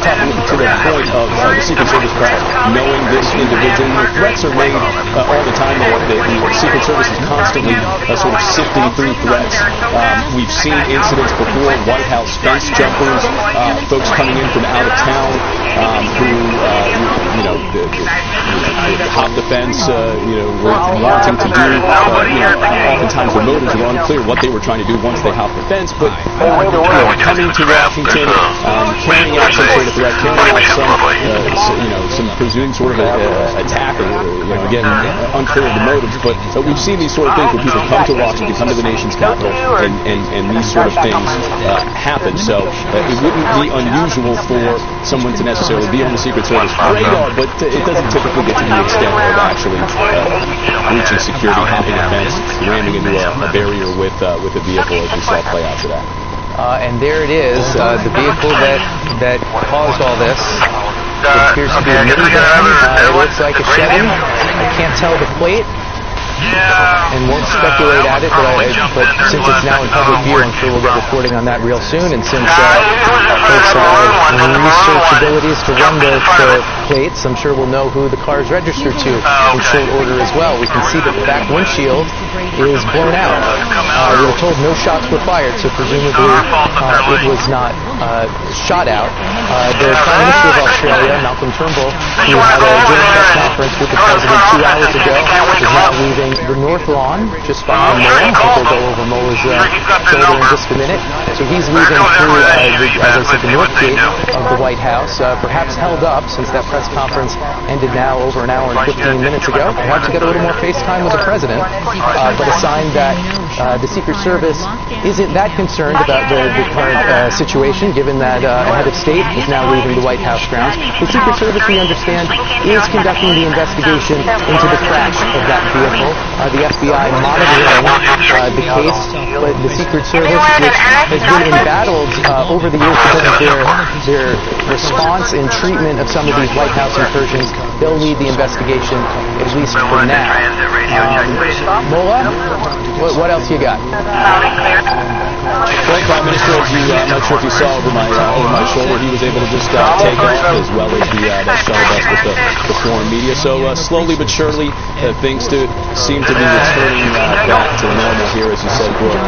talking to the point of the Secret Service perhaps knowing this individual, threats are made all the time. The Secret Service is constantly sort of sifting through threats. We've seen incidents before, White House fence jumpers, folks coming in from out of town who, hop the fence, were wanting to do, oftentimes the motives were unclear what they were trying to do once they hopped the fence, but coming to Washington, carrying out some sort of threat, carrying out some presumed sort of attack, again, unclear of the motives, but we've seen these sort of things where people come to Washington, come to the nation's capital, and these sort of things happen. So it wouldn't be unusual for someone to necessarily be on the Secret Service radar, but it doesn't typically get to the extent of actually breaching security, hopping a fence, ramming into a barrier with a vehicle, as we saw play out today. And there it is, the vehicle that caused all this. It appears to be a minivan. It looks like a Chevy. I can't tell the plate. And won't speculate at it, but since it's now in public view, I'm sure we'll get reporting on that real soon. And since folks have research abilities to run the plates, I'm sure we'll know who the car is registered to in short order as well. We can see that the back windshield is blown out. We were told no shots were fired, so presumably it was not shot out. The Prime Minister of Australia, Malcolm Turnbull, who had a joint press conference with the President 2 hours ago, is now leaving the North Lawn, just behind Mola. I think we'll go over Mola's shoulder in just a minute. So he's leaving through, as I said, the north gate of the White House, perhaps held up since that press conference ended now over an hour and 15 minutes ago. Perhaps to get a little more face time with the President, but a sign that the Secret Service isn't that concerned about the current situation, given that a head of state is now leaving the White House grounds. The Secret Service, we understand, is conducting the investigation into the crash of that vehicle. The FBI monitoring the case, but the Secret Service, which has been embattled over the years because of their response and treatment of some of these White House incursions, they'll lead the investigation, at least for now. Mola, what else you got? Well, Prime Minister, I'm not sure if you saw over my shoulder, he was able to just take off, as well as that shuttle bus with the foreign media. So slowly but surely, things seem to be returning back to normal here, as you said, Brooke.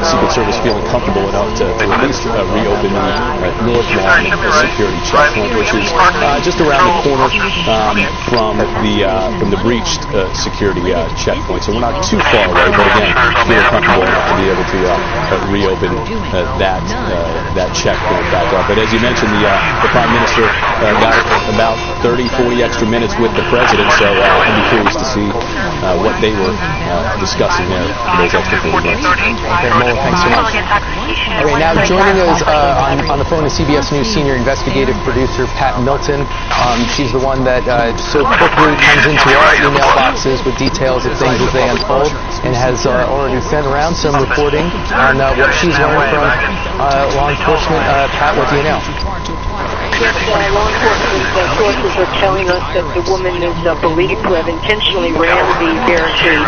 Secret Service feeling comfortable enough to at least reopen the North Lawn security checkpoint, which is just around the corner from the breached security checkpoint. So we're not too far away, but again, feeling comfortable enough to be able to reopen that checkpoint back up. But as you mentioned, the Prime Minister got about 30, 40 extra minutes with the President, so I'd be curious to see what they were discussing there in those extra 40 minutes. Okay, Mola, thanks so much. Okay, now joining us on the phone is CBS News senior investigative producer Pat Milton. She's the one that so quickly comes into our email boxes with details of things as they unfold, and has already sent around some reporting on what she's learned from law enforcement. Pat, what do you know? Yes, law enforcement sources are telling us that the woman is believed to have intentionally rammed the barricade.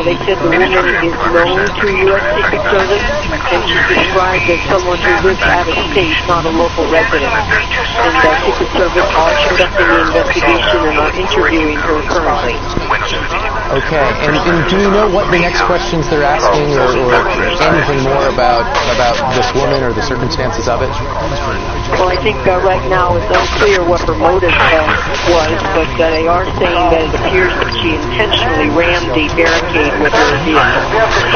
They said the woman is known to U.S. Secret Service, and she's described as someone who lives out of state, not a local resident. And Secret Service are conducting the investigation and are interviewing her currently. Okay, and do you know what the next questions they're asking, or anything more about this woman or the circumstances of it? Well, I think right now it's unclear what her motive was, but they are saying that it appears that she intentionally rammed the barricade with her vehicle.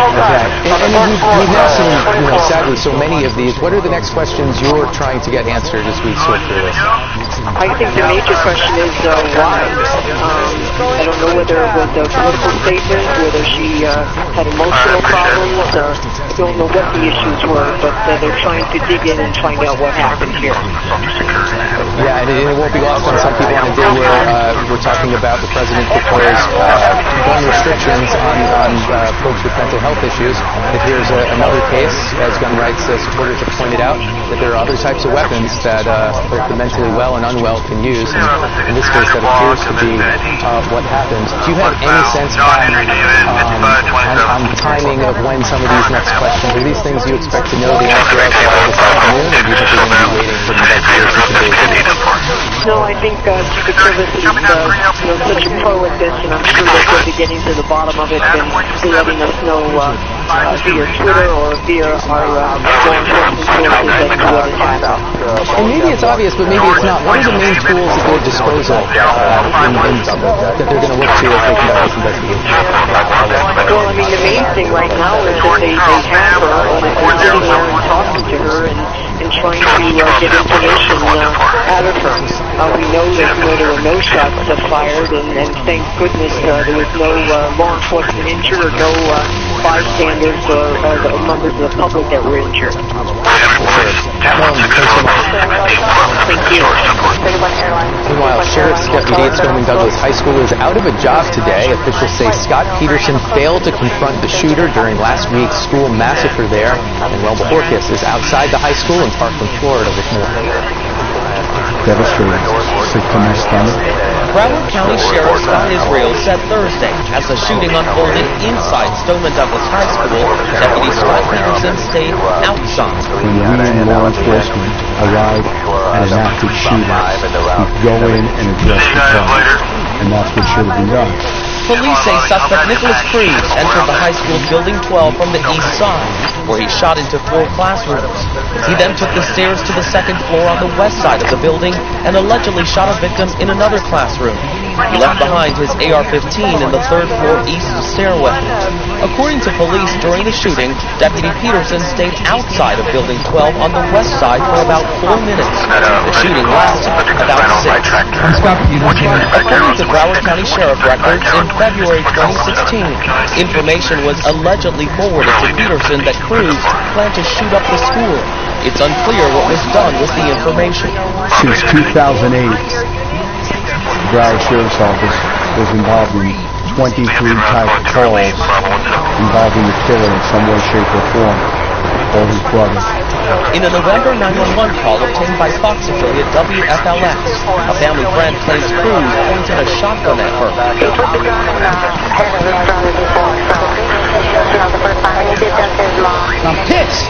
Okay, and we've now seen, sadly, so many of these. What are the next questions you're trying to get answered as we sort through this? I think the major question is why. I don't know whether it was a political statement, whether she had emotional problems. don't know what the issues were, but they're trying to dig in and find out what happened here. Yeah, and it won't be lost on some people on a day where we're talking about the president proposed gun restrictions on folks with mental health issues. That here's another case, as gun rights supporters have pointed out, that there are other types of weapons that both the mentally well and unwell can use. And in this case, that appears to be what happened. Do you have any sense on timing of when some of these next questions, are these things you expect to know the answer of this afternoon, or do you think you're going to be waiting for the investigation to be? No, I think Secret Service is such a pro at this, and I'm sure they're going to be getting to the bottom of it and letting us know via Twitter or via our law enforcement sources as to what has happened. And maybe it's obvious, but maybe it's not. What are the main tools at their disposal that they're going to look to as they conduct this investigation? Well, I mean, the main thing right now is that they have her, and they're sitting there and talking to her and trying to get information out of her. We know that there were no shots fired, and thank goodness there was no law enforcement injured or no bystanders or members of the public that were injured. Thank you. Meanwhile, Sheriff's Deputy at Stoneman Douglas High School is out of a job today. Officials say Scott Peterson failed to confront the shooter during last week's school massacre there. And Welma Horkus is outside the high school in Parkland, Florida with more. Devastating. Sick to my stomach. Broward County Sheriff Scott Israel said Thursday, as the shooting unfolded inside Stoneman Douglas High School, Deputy Scott Peterson stayed outside. When we in law enforcement arrive at an active shooting, we go in and address the problem, and that's what should have been done. Police say suspect Nicholas Cruz entered the high school building 12 from the east side, where he shot into 4 classrooms. He then took the stairs to the second floor on the west side of the building and allegedly shot a victim in another classroom. He left behind his AR-15 in the third floor east stairway. According to police, during the shooting, Deputy Peterson stayed outside of building 12 on the west side for about 4 minutes. The shooting lasted about 6. According to Broward County Sheriff records, in February 2016, information was allegedly forwarded to Peterson that Cruz planned to shoot up the school. It's unclear what was done with the information. Since 2008, Broward Sheriff's Office was involved in 23 type of calls involving the killer in some way, shape, or form, or his brother. In a November 911 call obtained by Fox affiliate WFLX, a family friend claims Cruz pointed a shotgun at her. I'm pissed.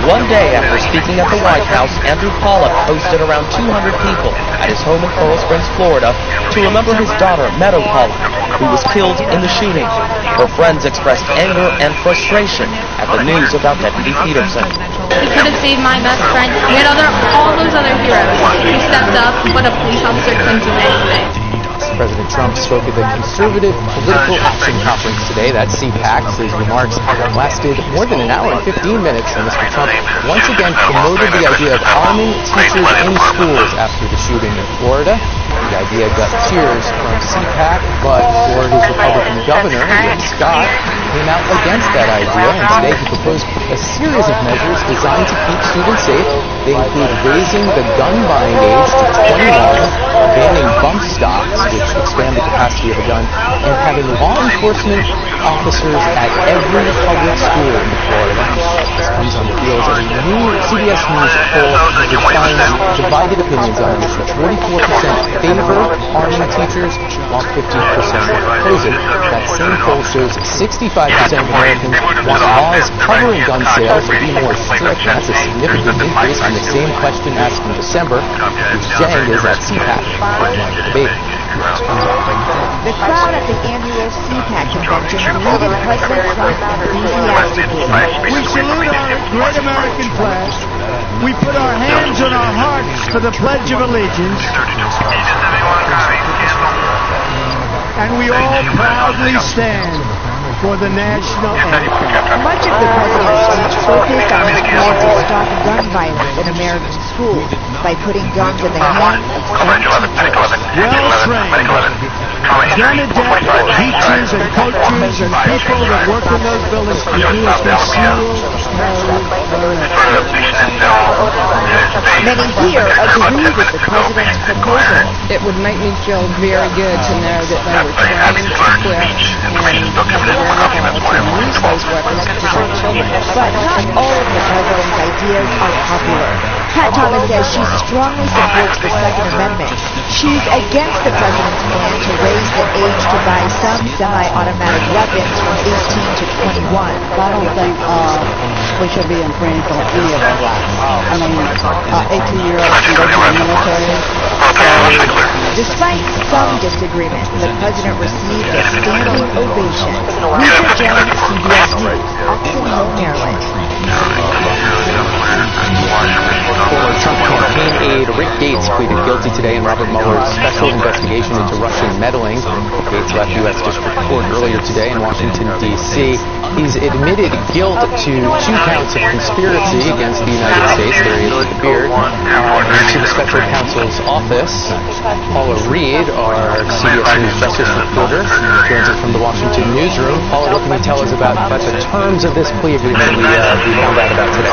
One day after speaking at the White House, Andrew Pollock hosted around 200 people at his home in Coral Springs, Florida, to remember his daughter, Meadow Pollock, who was killed in the shooting. Her friends expressed anger and frustration at the news about Deputy Peterson. He could have saved my best friend. We had all those other heroes. He stepped up, but a police officer couldn't do anything. President Trump spoke at the Conservative Political Action Conference today. That's CPAC. His remarks lasted more than an hour and 15 minutes, and Mr. Trump once again promoted the idea of arming teachers in schools after the shooting in Florida. The idea got cheers from CPAC, but for his Republican governor, Rick Scott, came out against that idea, and today he proposed a series of measures designed to keep students safe. They include raising the gun buying age to 21, banning bump stocks, which expand the capacity of a gun, and having law enforcement officers at every public school in Florida. This comes on the heels of a new CBS News poll which finds divided opinions on the issue. 44% favor arming teachers, while 50% oppose it. That same poll shows 65% of Americans want laws covering gun sales to be more strict. That's a significant increase on the same question asked in December. Bruce Zhang is at CPAC for the debate. The crowd at the annual CPAC convention greeted President Trump enthusiastically. We salute our great American flag. We put our hands on our hearts for the Pledge of Allegiance. And we all proudly stand for the national anthem. Much of the president's speech focused on his plan to stop gun violence in American schools by putting guns in the hands of school teachers. Well trained, Benedette teachers and coaches and people that work in those buildings to do is conceal Many here agree with the president's proposal. It would make me feel very good to know that they were trained, equipped, and wherewithal to use those weapons to protect children. But not all of the president's ideas are popular. Pat Thomas says she strongly supports the Second Amendment. She's against the president's plan to raise the age to buy some semi-automatic weapons from 18 to 21. I don't think we should be infringed on any of our rights. I mean, 18-year-olds can go to the military. Despite some disagreement, the president received a standing ovation. Lisa Jones, CBS News, Oxon Hill, Maryland. Former Trump campaign aide Rick Gates pleaded guilty today in Robert Mueller's special investigation into Russian meddling. Gates left U.S. District Court earlier today in Washington, D.C. He's admitted guilt to 2 counts of conspiracy against the United States. There he is with the beard. To the special counsel's office, Paula Reed, our CBS News Justice reporter, joins us from the Washington newsroom. Paula, what can you tell us about the terms of this plea agreement we found out about today?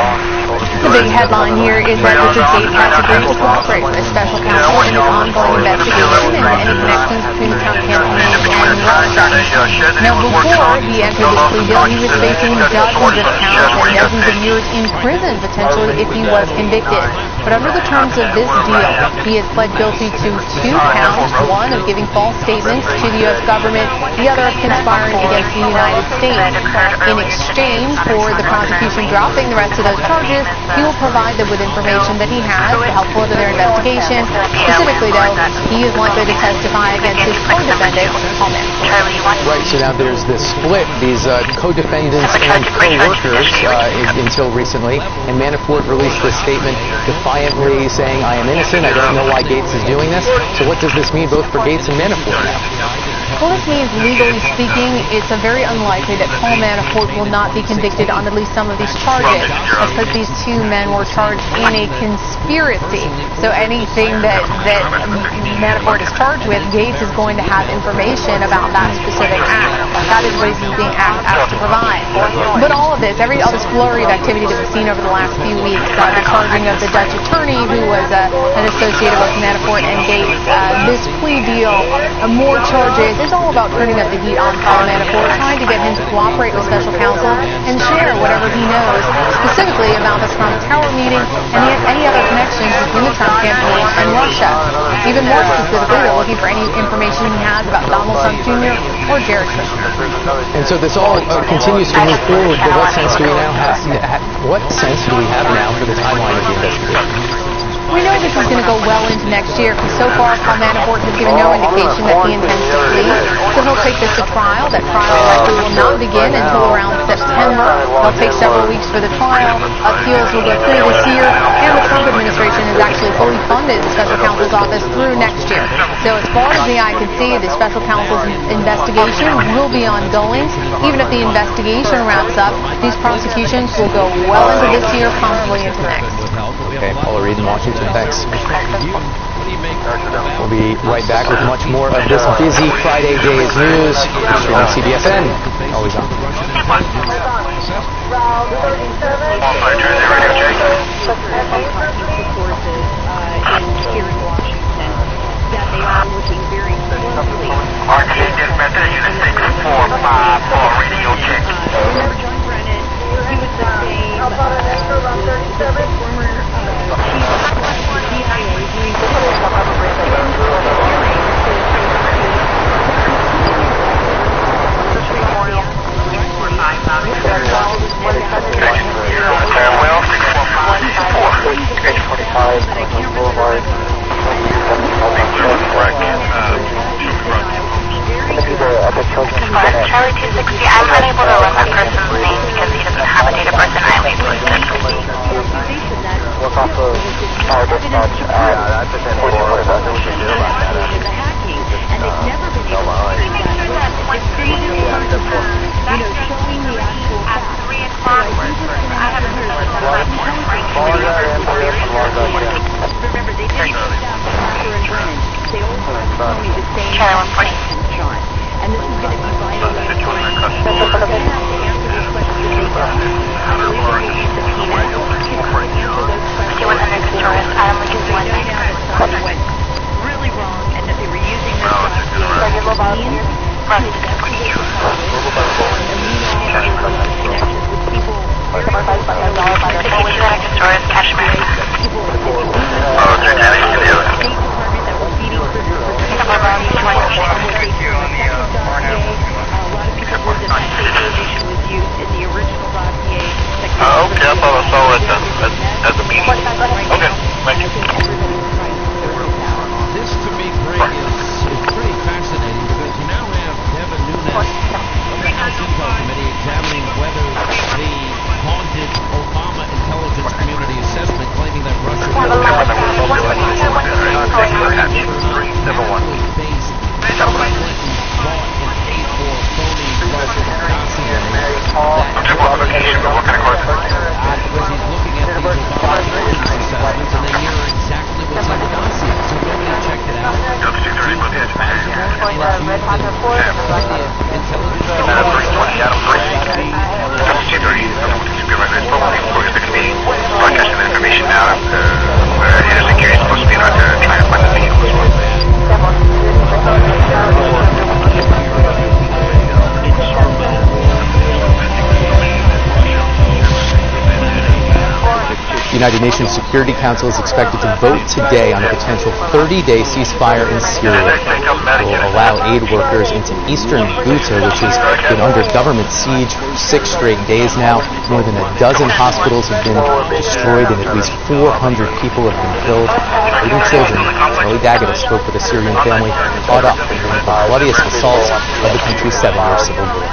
The big headline here is that Richard Gates has agreed to cooperate with special counsel in his ongoing investigation into any connections between the Trump campaign and Russia. Now, before he entered this plea deal, he was facing dozens of counts and dozens of years in prison, potentially, if he was convicted. But under the terms of this deal, he has pled guilty to 2 counts, one of giving false statements to the U.S. government, the other of conspiring against the United States. In exchange for the prosecution dropping the rest of those charges, he will provide them with information that he has to help further their investigation. Specifically, though, he is likely to testify against his co-defendant, Paul Manafort. Right, so now there's this split, these co-defendants and co-workers until recently, and Manafort released this statement defiantly saying, I am innocent, I don't know why Gates is doing this. So what does this mean both for Gates and Manafort now? Well, this means, legally speaking, it's very unlikely that Paul Manafort will not be convicted on at least some of these charges. That's because these 2 men were charged in a conspiracy. So anything that Manafort is charged with, Gates is going to have information about that specific act. That is what he's being asked to provide. But all of this, all this flurry of activity that we've seen over the last few weeks, the charging of the Dutch attorney who was an associate of both Manafort and Gates, this plea deal, more charges, it's all about turning up the heat on Paul Manafort, trying to get him to cooperate with special counsel and share whatever he knows, specifically about the Trump Tower meeting and any other connections between the Trump campaign and Russia. Even more specifically, they're looking for any information he has about Donald Trump Jr. or Jared Kushner. And so this all continues to move forward, but what sense do we now have? What sense do we have now for the timeline of the investigation? We know this is going to go well into next year because so far Paul Manafort has given no indication that he intends to flee. So he'll take this to trial. That trial likely will not begin until around September. It'll take several weeks for the trial. Appeals will go through this year. And the Trump administration has actually fully funded the special counsel's office through next year. So as far as the eye can see, the special counsel's investigation will be ongoing. Even if the investigation wraps up, these prosecutions will go well into this year, possibly into next. Okay, Paula Reed in Washington, thanks. We'll be right back with much more of this busy Friday day's news. Streaming CBSN, always on. RTA dispatcher, unit 645 for radio check. He was the same, around 37. Former Farewell, 645 Boulevard. Charlie 260, I'm unable to run that person's name because he doesn't have a date of birth and I leave listed. Work off of fire dispatch at 140. Sean. And this is going to be vitally important. We're going to have to answer these questions they don't. I believe they will use subpoenas to answer those questions. What went really wrong and that they were using this dossier to Okay, I thought I saw it at the meeting. Okay, thank you. This, to me, Greg, is pretty fascinating because you now have Devin Nunes of the House Info Committee examining whether the haunted Obama intelligence community assessment claiming that Russia will The United Nations Security Council is expected to vote today on a potential 30-day ceasefire in Syria that will allow aid workers into eastern Ghouta, which has been under government siege for 6 straight days now. More than a dozen hospitals have been destroyed and at least 400 people have been killed, including children. Zoe Daggett spoke with a Syrian family caught up in one of the bloodiest assaults of the country's 7-year civil war.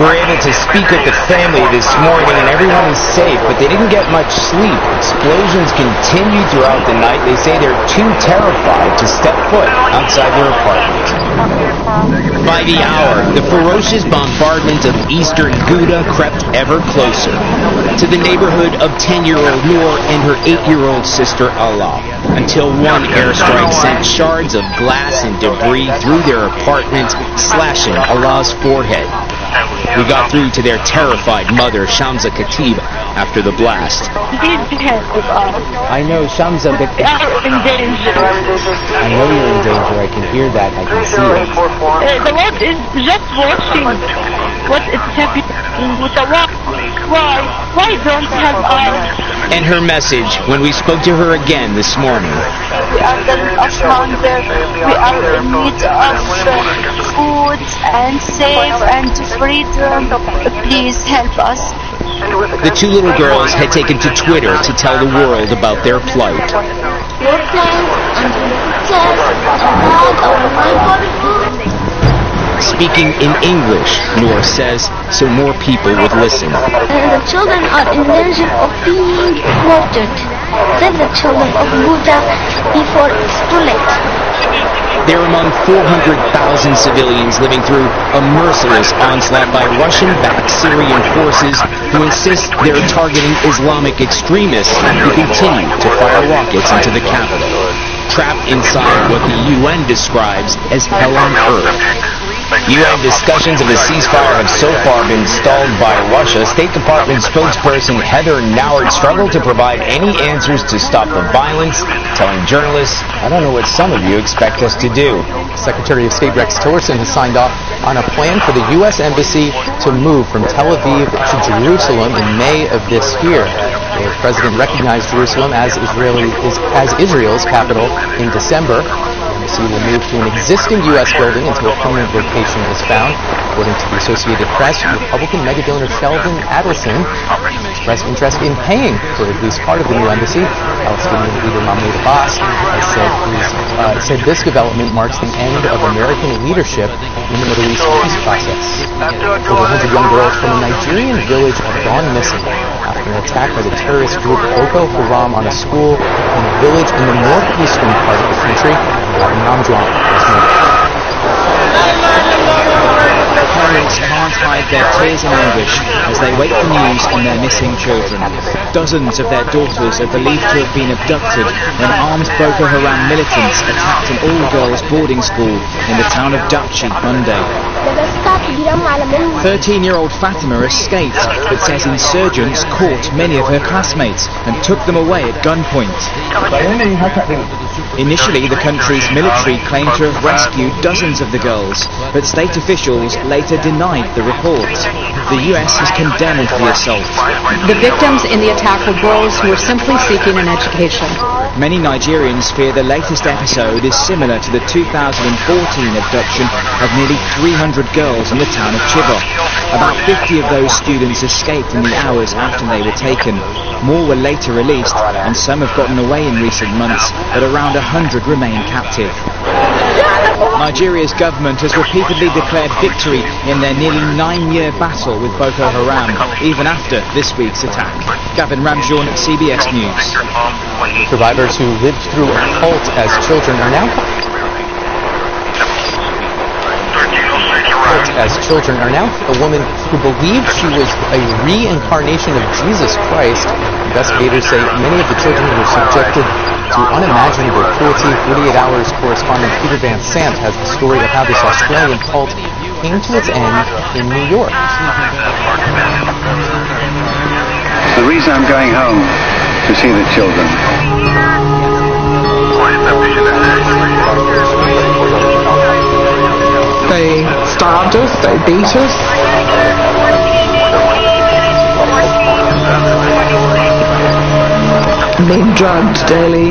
We were able to speak with the family this morning and everyone is safe, but they didn't get much sleep. Explosions continued throughout the night. They say they're too terrified to step foot outside their apartment. By the hour, the ferocious bombardment of eastern Ghouta crept ever closer to the neighborhood of 10-year-old Noor and her 8-year-old sister Allah, until one airstrike sent shards of glass and debris through their apartment, slashing Allah's forehead. We got through to their terrified mother, Shamsa Khatib, after the blast. I know, Shamsa, but we are in danger. I know you're in danger. I can hear that. I can see it. The world is just watching what is happening with the war. Why don't we have eyes? And her message when we spoke to her again this morning. We are dying of hunger. We are in need of food and safe and freedom. Please help us. The 2 little girls had taken to Twitter to tell the world about their plight. Speaking in English, Noor says, so more people would listen. The children are in danger of being murdered. Save the children of Ghouta before it's too late. They're among 400,000 civilians living through a merciless onslaught by Russian-backed Syrian forces who insist they're targeting Islamic extremists who continue to fire rockets into the capital, trapped inside what the UN describes as hell on earth. UN discussions of a ceasefire have so far been stalled by Russia. State Department spokesperson Heather Nauert struggled to provide any answers to stop the violence, telling journalists, I don't know what some of you expect us to do. Secretary of State Rex Tillerson has signed off on a plan for the U.S. Embassy to move from Tel Aviv to Jerusalem in May of this year. The president recognized Jerusalem as Israel's capital in December. The embassy will move to an existing U.S. building until a permanent location is found. According to the Associated Press, Republican mega-donor Sheldon Adelson expressed interest in paying for at least part of the new embassy. Palestinian leader Mahmoud Abbas has said this development marks the end of American leadership in the Middle East peace process. Over 100 young girls from a Nigerian village have gone missing after an attack by the terrorist group Boko Haram on a school in a village in the northeastern part of the country. Namjuan was named. Their parents can't hide their tears and anguish as they wait for news on their missing children. Dozens of their daughters are believed to have been abducted when armed Boko Haram militants attacked an all-girls boarding school in the town of Dapchi Monday. 13-year-old Fatima escaped, but says insurgents caught many of her classmates and took them away at gunpoint. Initially, the country's military claimed to have rescued dozens of the girls, but state officials later denied the reports. The US has condemned the assault. The victims in the attack were girls who were simply seeking an education. Many Nigerians fear the latest episode is similar to the 2014 abduction of nearly 300 girls in the town of Chibok. About 50 of those students escaped in the hours after they were taken. More were later released, and some have gotten away in recent months, but around 100 remain captive. Nigeria's government has repeatedly declared victory in their nearly 9-year battle with Boko Haram, even after this week's attack. Gavin Ramjohn at CBS News. Survivors who lived through a cult as children are now a woman who believed she was a reincarnation of Jesus Christ. Investigators say many of the children were subjected to unimaginable cruelty. 48 Hours correspondent Peter Van Sant has the story of how this Australian cult came to its end in New York. The reason I'm going home to see the children. They starved us, they beat us. Being drugged daily.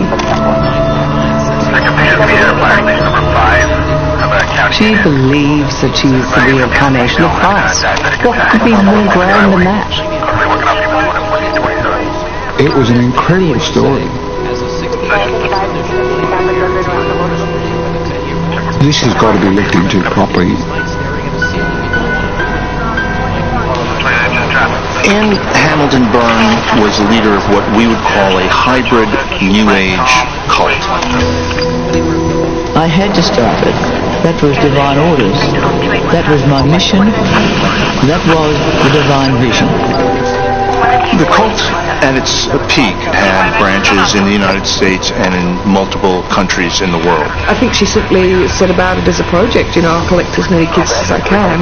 She believes that she is the reincarnation of Christ. What could be more grand than that? It was an incredible story. This has got to be looked into properly. Anne Hamilton Byrne was the leader of what we would call a hybrid New Age cult. I had to start it. That was divine orders. That was my mission. That was the divine vision. The cult at its peak had branches in the United States and in multiple countries in the world. I think she simply set about it as a project, you know, I'll collect as many kids as I can.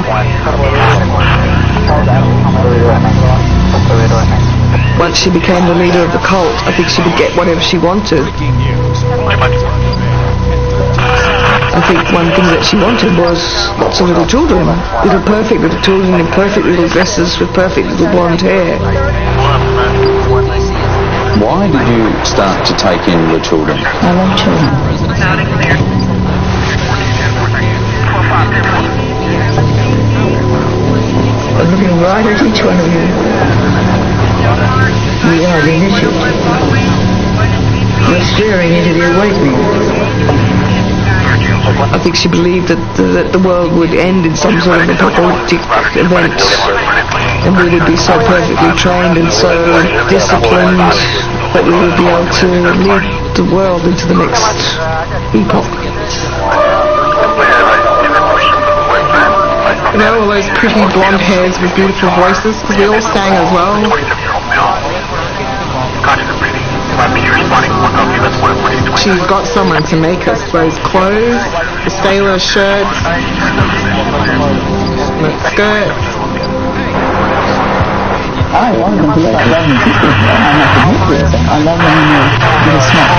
Once she became the leader of the cult, I think she would get whatever she wanted. I think one thing that she wanted was lots of little children. Perfect little children in perfect little dresses with perfect little blonde hair. Why did you start to take in the children? I love children. I'm looking right at each one of you. We are the initiative. We're steering into the awakening. I think she believed that the world would end in some sort of apocalyptic event, and we would be so perfectly trained and so disciplined that we would be able to lead the world into the next epoch. You know, all those pretty blonde hairs with beautiful voices, because we all sang as well. She's got someone to make us those clothes, the sailor shirts, the skirts. I love them. I love them. I love them with a smart,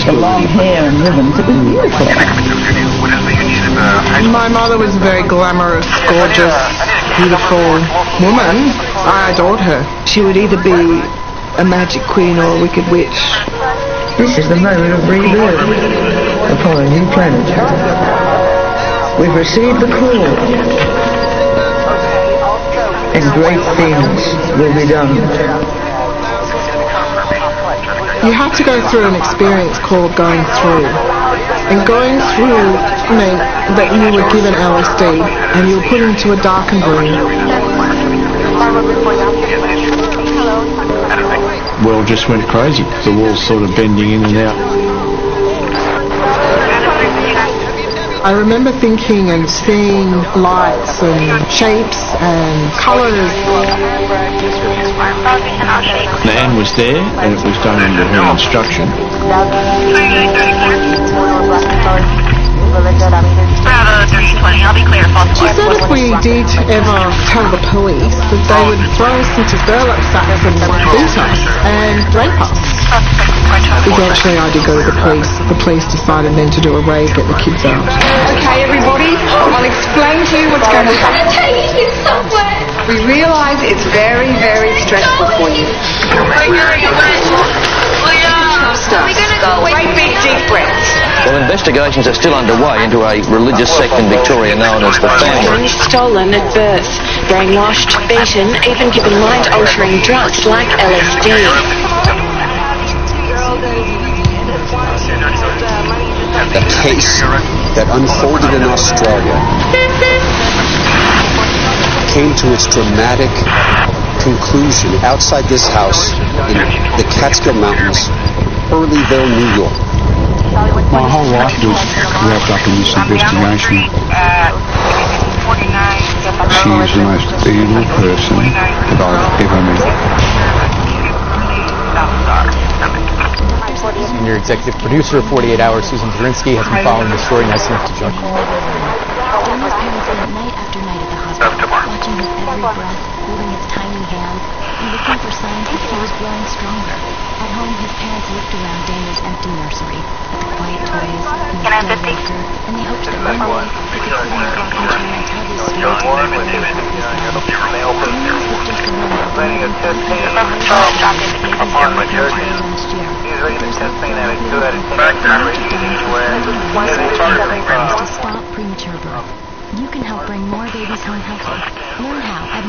the long hair and ribbons. It was beautiful. My mother was a very glamorous, gorgeous, beautiful woman. I adored her. She would either be a magic queen or a wicked witch. This is the moment of rebirth upon a new planet. We've received the call, and great things will be done. You had to go through an experience called going through. And going through meant that you were given LSD and you were put into a darkened room. World just went crazy. The wall's sort of bending in and out. I remember thinking and seeing lights and shapes and colours. The end was there, and it was done under her instruction. Bravo 3020, I'll be clear. She said if we did ever tell the police, that they would throw us into burlap sacks and beat us and rape us. Eventually I did go to the police. The police decided then to do a raid, get the kids out. Okay, everybody, I'll explain to you what's going to happen. Take me somewhere. We realise it's very, very stressful for you. Trust us. Great big deep breaths. Well, investigations are still underway into a religious sect in Victoria known as the Family. Stolen at birth, brainwashed, beaten, even given mind-altering drugs like LSD. A case that unfolded in Australia came to its dramatic conclusion outside this house in the Catskill Mountains, Hurleyville, New York. My whole life was wrapped up in this investigation. She is the most evil person that I've ever met. Senior executive producer of 48 Hours, Susan Zirinsky, has been following the story. Nice enough to join. Daniel's parents spent night after night at the hospital, watching his every breath, holding his tiny hand, and looking for signs that he was growing stronger. At home, his parents looked around Daniel's empty nursery, at the quiet toys, and the still walker, and they hoped that one day they could sit in a rocking chair and tell his story to the world that he saw. Daniel was just a little apartment last year. To stop premature birth. You can help bring more babies home healthy. Learn how at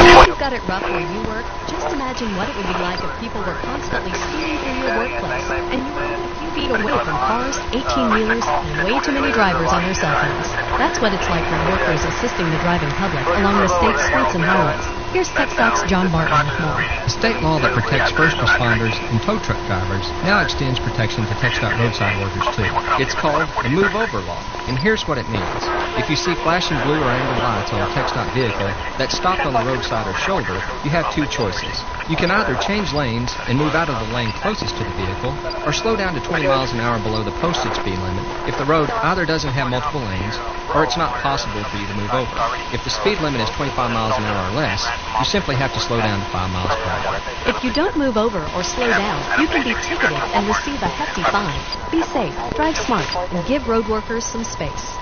If you've got it rough where you work, just imagine what it would be like if people were constantly speeding through your workplace and you were only a few feet away from cars, 18-wheelers, and way too many drivers on their cell phones. That's what it's like for workers assisting the driving public along the state's streets and highways. Here's TechSouth's John Barton with more. The state law that protects first responders and tow truck drivers now extends protection to TechSouth roadside workers too. It's called the Move Over Law, and here's what it means. If you see flashing blue or amber lights on a TechSouth vehicle that's stopped on the roadside or shoulder, you have two choices. You can either change lanes and move out of the lane closest to the vehicle, or slow down to 20 miles an hour below the posted speed limit if the road either doesn't have multiple lanes or it's not possible for you to move over. If the speed limit is 25 miles an hour or less, you simply have to slow down to 5 miles per hour. If you don't move over or slow down, you can be ticketed and receive a hefty fine. Be safe, drive smart, and give road workers some space.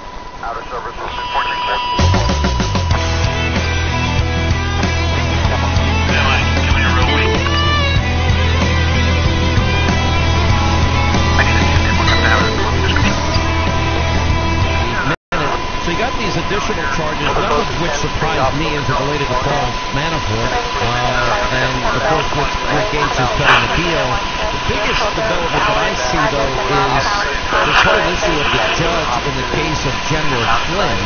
So you got these additional charges, none of which surprised me as it related to Paul Manafort, and of course what Rick Gates is cutting the deal. The biggest development that I see, though, is this whole issue of the judge in the case of General Flynn.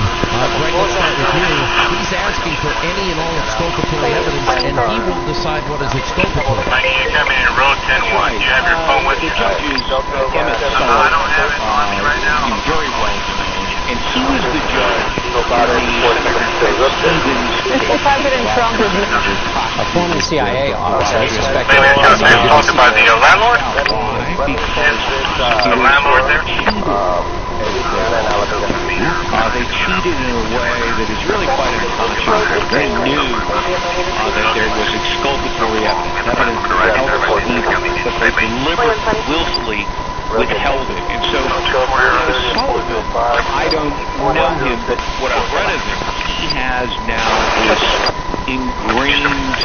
Greg, let's start with you. He's asking for any and all exculpatory evidence, and he will decide what is exculpatory. You come in road 10-1. You have your phone with you? I don't have it on me right now. Very well done. And he was the judge A former CIA officer suspected Maybe I should have talked about the landlord? The landlord there? They cheated in a way that is really quite unconscionable. They knew that there was exculpatory evidence that helped but they deliberately, willfully withheld it. And so, Sullivan, I don't know him, but what I've read of him, he has now this ingrained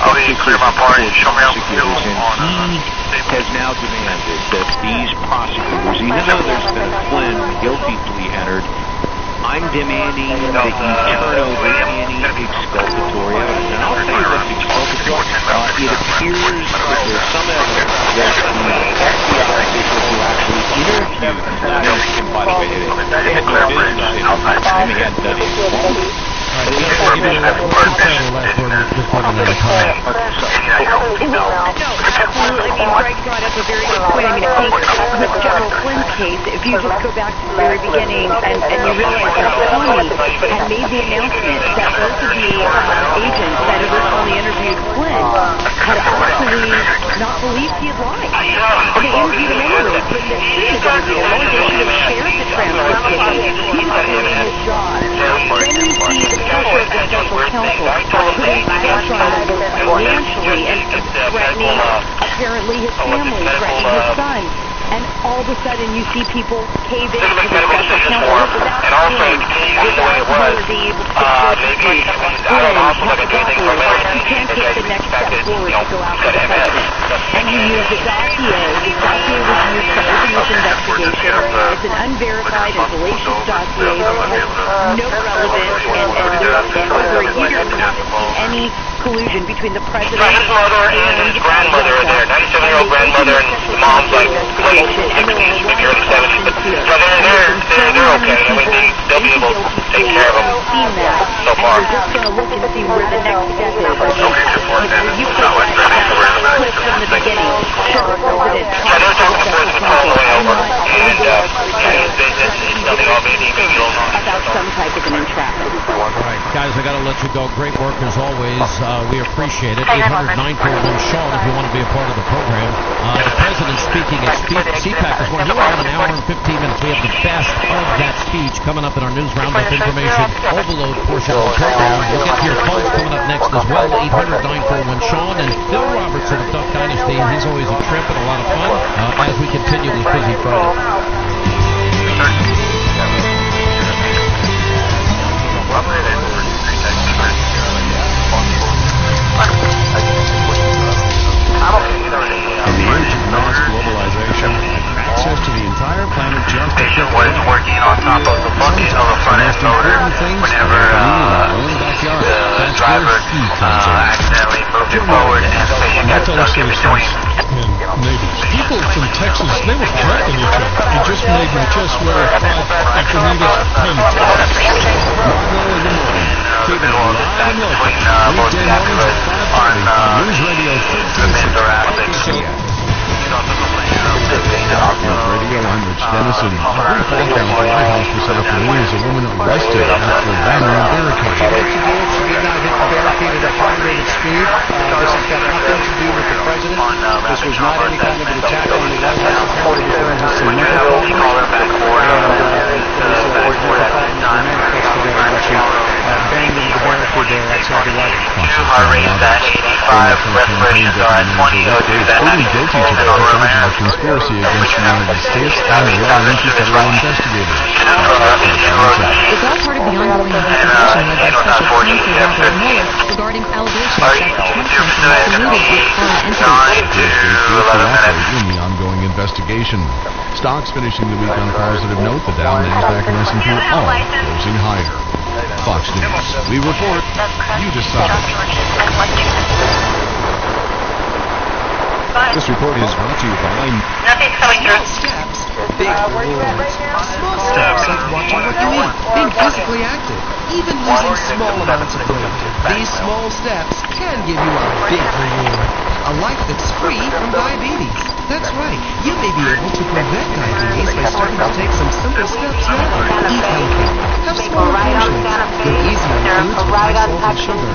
skepticism towards prosecutors, and he has now demanded that these prosecutors, even though there's been a Flynn guilty plea entered, I'm demanding that you turn over any exculpatory evidence. And I'll tell you what's exculpatory. It appears that there's some evidence that the FBI official who actually interviewed and by the way, they had no business in he hadn't done it wrong. Absolutely. Greg brought up up a very good point. I mean, I think with General Flynn's case, if you just go back to the very beginning and you realize that Comey had made the announcement that both of the agents that originally interviewed Flynn had actually not believed he had lied. And they interviewed him anyway, but they shouldn't have interviewed him. They should have shared the transcript with him. He was doing his job. Then you see the pressure of the special counsel putting pressure on him both financially and threatening, apparently, his family, threatening his son. And all of a sudden you see people cave in to the special counsel without being able to support the speech. You can't take the next step forward to go after the president. And you use the dossier. The dossier was used to open this investigation. It's an unverified and salacious dossier that has no relevance, and there's over a year we haven't seen any collusion between the president his mother and his grandmother are there. 97-year-old grandmother and the mom's like late 60s, maybe early 70s. But so they're okay. I mean, they'll be able to take care of them so far. We're just going to look and see where the next step is. You put that clip from the beginning. Sure, the president they're taking the boys all the way over, and it's nothing on me. about some type of an entrapment. All right, guys, I got to let you go. Great work as always. We appreciate it. 800-941-SEAN if you want to be a part of the program. The president speaking at CPAC this morning. He went on an hour and 15 minutes. We have the best of that speech coming up in our news roundup information overload portion of the program. We'll get to your calls coming up next as well. 800-941-SEAN and Phil Robertson of Duck Dynasty. He's always a trip and a lot of fun as we continue this busy Friday. In the age of mass globalization, access to the entire planet just was working on top of the bucket of a front end loader whenever the driver accidentally moved it forward and the patient got stuck in between. People from Texas, they were threatening each other. It just made my chest swell after meeting him. Keep it alive and local. Weekday mornings at 5:30 on News Radio 1360. Radio, I'm Rich Dennison. A brief background from my house this afternoon is a woman arrested after ramming a barricade. She did not hit the barricade at a high rate of speed. This has got nothing to do with the president. This was not any kind of an attack on the White House. Apparently, this woman has some mental problems. Banged into the barricade there outside the White House. Heart rate is at 85, respirations are at 20, O2's at 90, pulls in over there. Conspiracy against the United States and the Warren federal investigators. It's all part of the ongoing investigation led by Special Counsel Robert Mueller regarding allegations that the Trump campaign colluded with foreign entities. In the ongoing investigation. Stocks finishing the week on a positive note. The Dow, NASDAQ, and S&P all closing higher. Fox News. We report. You decide. This report is brought to you by... Nothing's coming through. Steps, big rewards. Small steps like watching what you eat, being physically active, even losing small amounts of weight. These small steps can give you a big reward. A life that's free from diabetes. That's right. You may be able to prevent diabetes by starting to take some simple steps now. Eat healthy. Have small portions. Go easy on foods with high salt and sugar.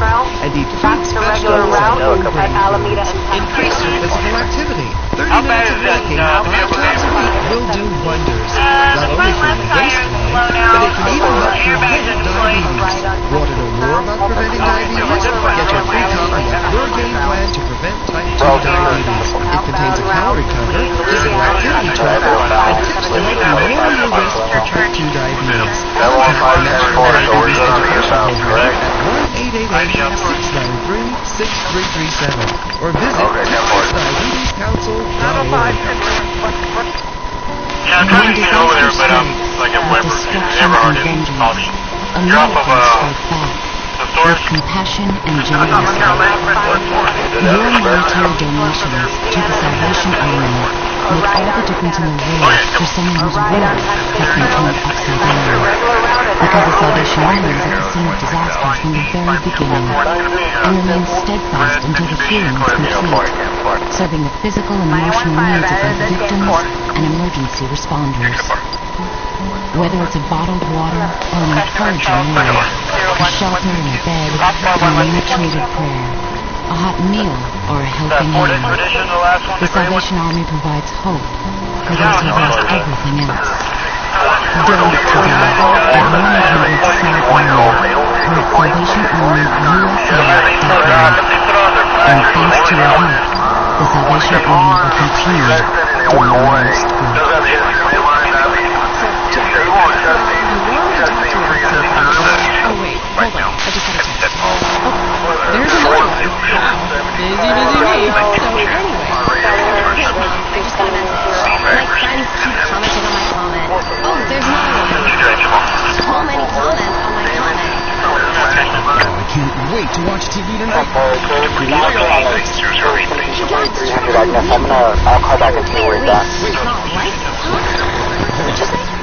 And eat fruits, vegetables, and whole grains. Increase your physical activity. 30 minutes of walking 5 times a week will do wonders. Not only for your waistline, but it can even help prevent diabetes. Want to know more about preventing diabetes? Get your free copy of Your Game Plan to Prevent Type 2 Diabetes. It contains a calorie counter, physical activity tracker, and tips to help you lower your risk for Type 2 diabetes. Contact the National Diabetes Education Program at 1-888-693-6337 or visit TexasDiabetesCouncil.org. Yeah, I'm trying to get over there, but I'm like a Weber. Never heard it. Drop of with compassion and generosity. Your monetary donations to the Salvation Army make all the difference in the world for someone whose world has been turned upside down. Because the Salvation Army was at the scene of disaster from the very beginning and remains steadfast until the healing is complete. serving the physical and emotional needs of both victims and emergency responders. Whether it's a bottled water or an encouraging word, a shelter and a bed and a much-needed prayer, a hot meal or a helping hand, the Salvation Army provides hope for those who lost everything else. Donate today at 1-800-SAL-ARMY or at SalvationArmyUSA.org. And thanks to your help, the Salvation Army will continue to rise through. Oh wait, hold on. I just had a text. Oh, there's another one. Wow. Busy me. So anyway, I just got a message. My friends keep commenting on my comment. Oh, there's another one. So many comments on my comment. I can't wait to watch TV tonight. I'll call back and see where he's at.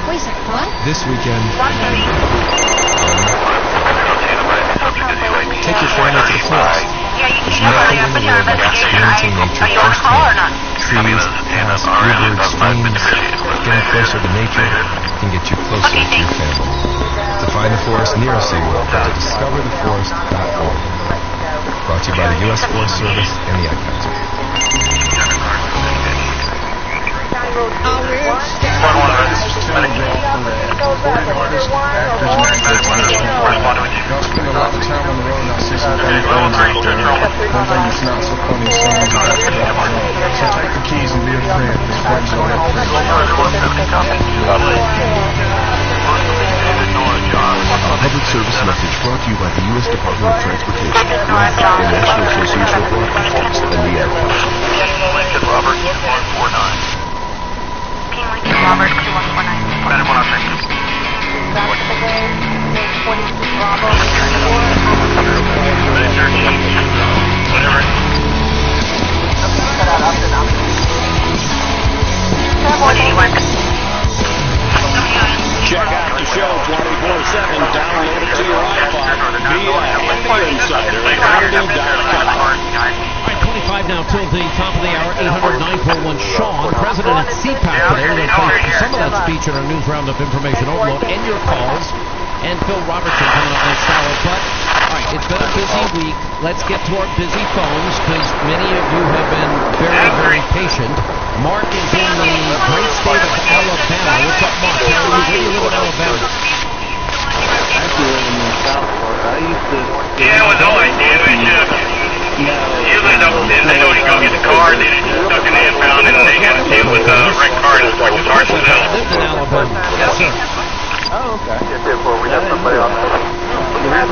Wait a second, what? This weekend, take your family to the forest. There's nothing in the world like experiencing nature firsthand. Trees, hills, bluebirds, streams. Getting closer to nature can get you closer to your family. To find the forest nearest you, go to discovertheforest.org. Brought to you by the U.S. Forest Service and the Ad Council. Artists, actors, and actors. Y'all spend a lot of time on the road and I see some funny things out there. One thing that's not so funny is some of the So take the keys and be a friend. His friends are not friends. Public service message brought to you by the U.S. Department of Transportation, the National Association of Broadcasters, and the Ad Council. Robert, 2149. King Lincoln Robert, 2149. Check out the show 24/7. Download it to your iPod via The Insider at Audible.com. 25 now till the top of the hour, 809.1 Sean, President at CPAC today. We're going to play some of that speech in our news roundup information overload and your calls. And Phil Robertson coming up next hour. But, all right, it's been a busy week. Let's get to our busy phones because many of you have been very, very patient. Mark is in the great state of Alabama. What's up, Mark? Where do you live in Alabama? Actually, living in South Florida. I used to... Yeah, it was all I did was just... Usually they go to go get the car, they just stuck in the impound, and they had to deal with wrecked cars like the Tarsonville. I lived in Alabama. Yes, sir. Oh, okay. We have somebody on there. The school I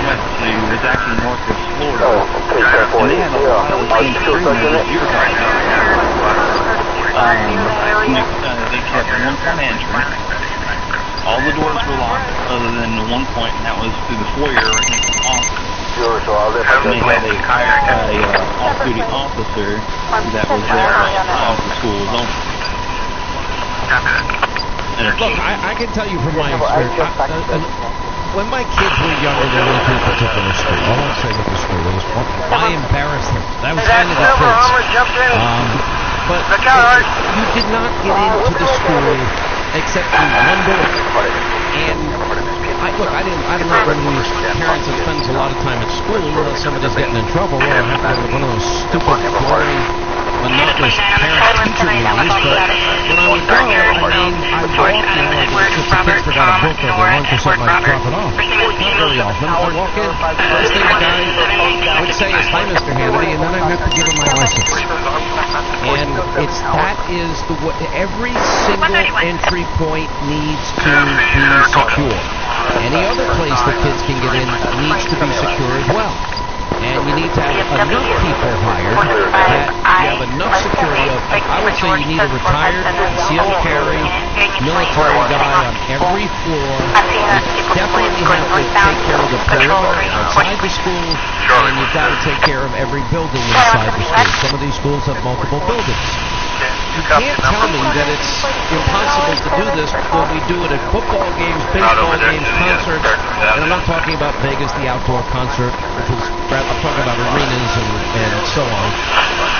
went to was actually north of Florida. And they had a lot of things that you're talking about. They kept one point entrance. All the doors were locked other than the one point, and that was through the foyer right next to the office. And they had a off-duty officer that was there while the school was open. Look, I can tell you from my experience, when my kids were younger, they went to a particular school. I won't say what the school was. I embarrassed them. That was kind of the kids. But you did not get into the school except through one door. And I'm not one of these parents that spends a lot of time at school unless somebody's getting in trouble. Or I have to go to one of those stupid, boring, monotonous parent-teacher meetings. But when I would go, I walked, if the kids forgot a book or their lunch or something, I'd drop it off. Not very often. I'd walk in, first thing the guy would say is, "Hi, Mr. Hannity," and then I'd have to give him my license. And that is the way, every single entry point needs to be secure. Any other place that kids can get in needs to be secure as well. And you need to have enough people hired that you have enough security of, I would say you need a retired, concealed carry, military guy on every floor. You definitely have to take care of the perimeter outside the school, and you've got to take care of every building inside the school. Some of these schools have multiple buildings. you can't tell me that it's impossible to do this when we do it at football games, baseball games, concerts, and I'm not talking about Vegas, the outdoor concert, which is, I'm talking about arenas and so on.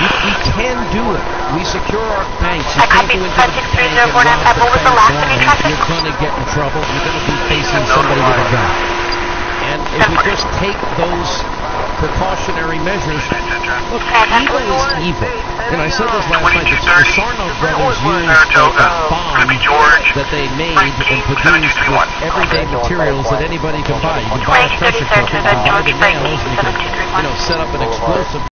You can do it. We secure our banks. You can't go into the bank and rob the bank blind. You're going to get in trouble. You're going to be facing somebody with a gun. And if we just take those precautionary measures, look, evil is evil. And I said this last night, the Sarno brothers used a bomb that they made and produced with everyday materials that anybody can buy. You can buy a pressure cooker, you can buy the nails, and you can, set up an explosive.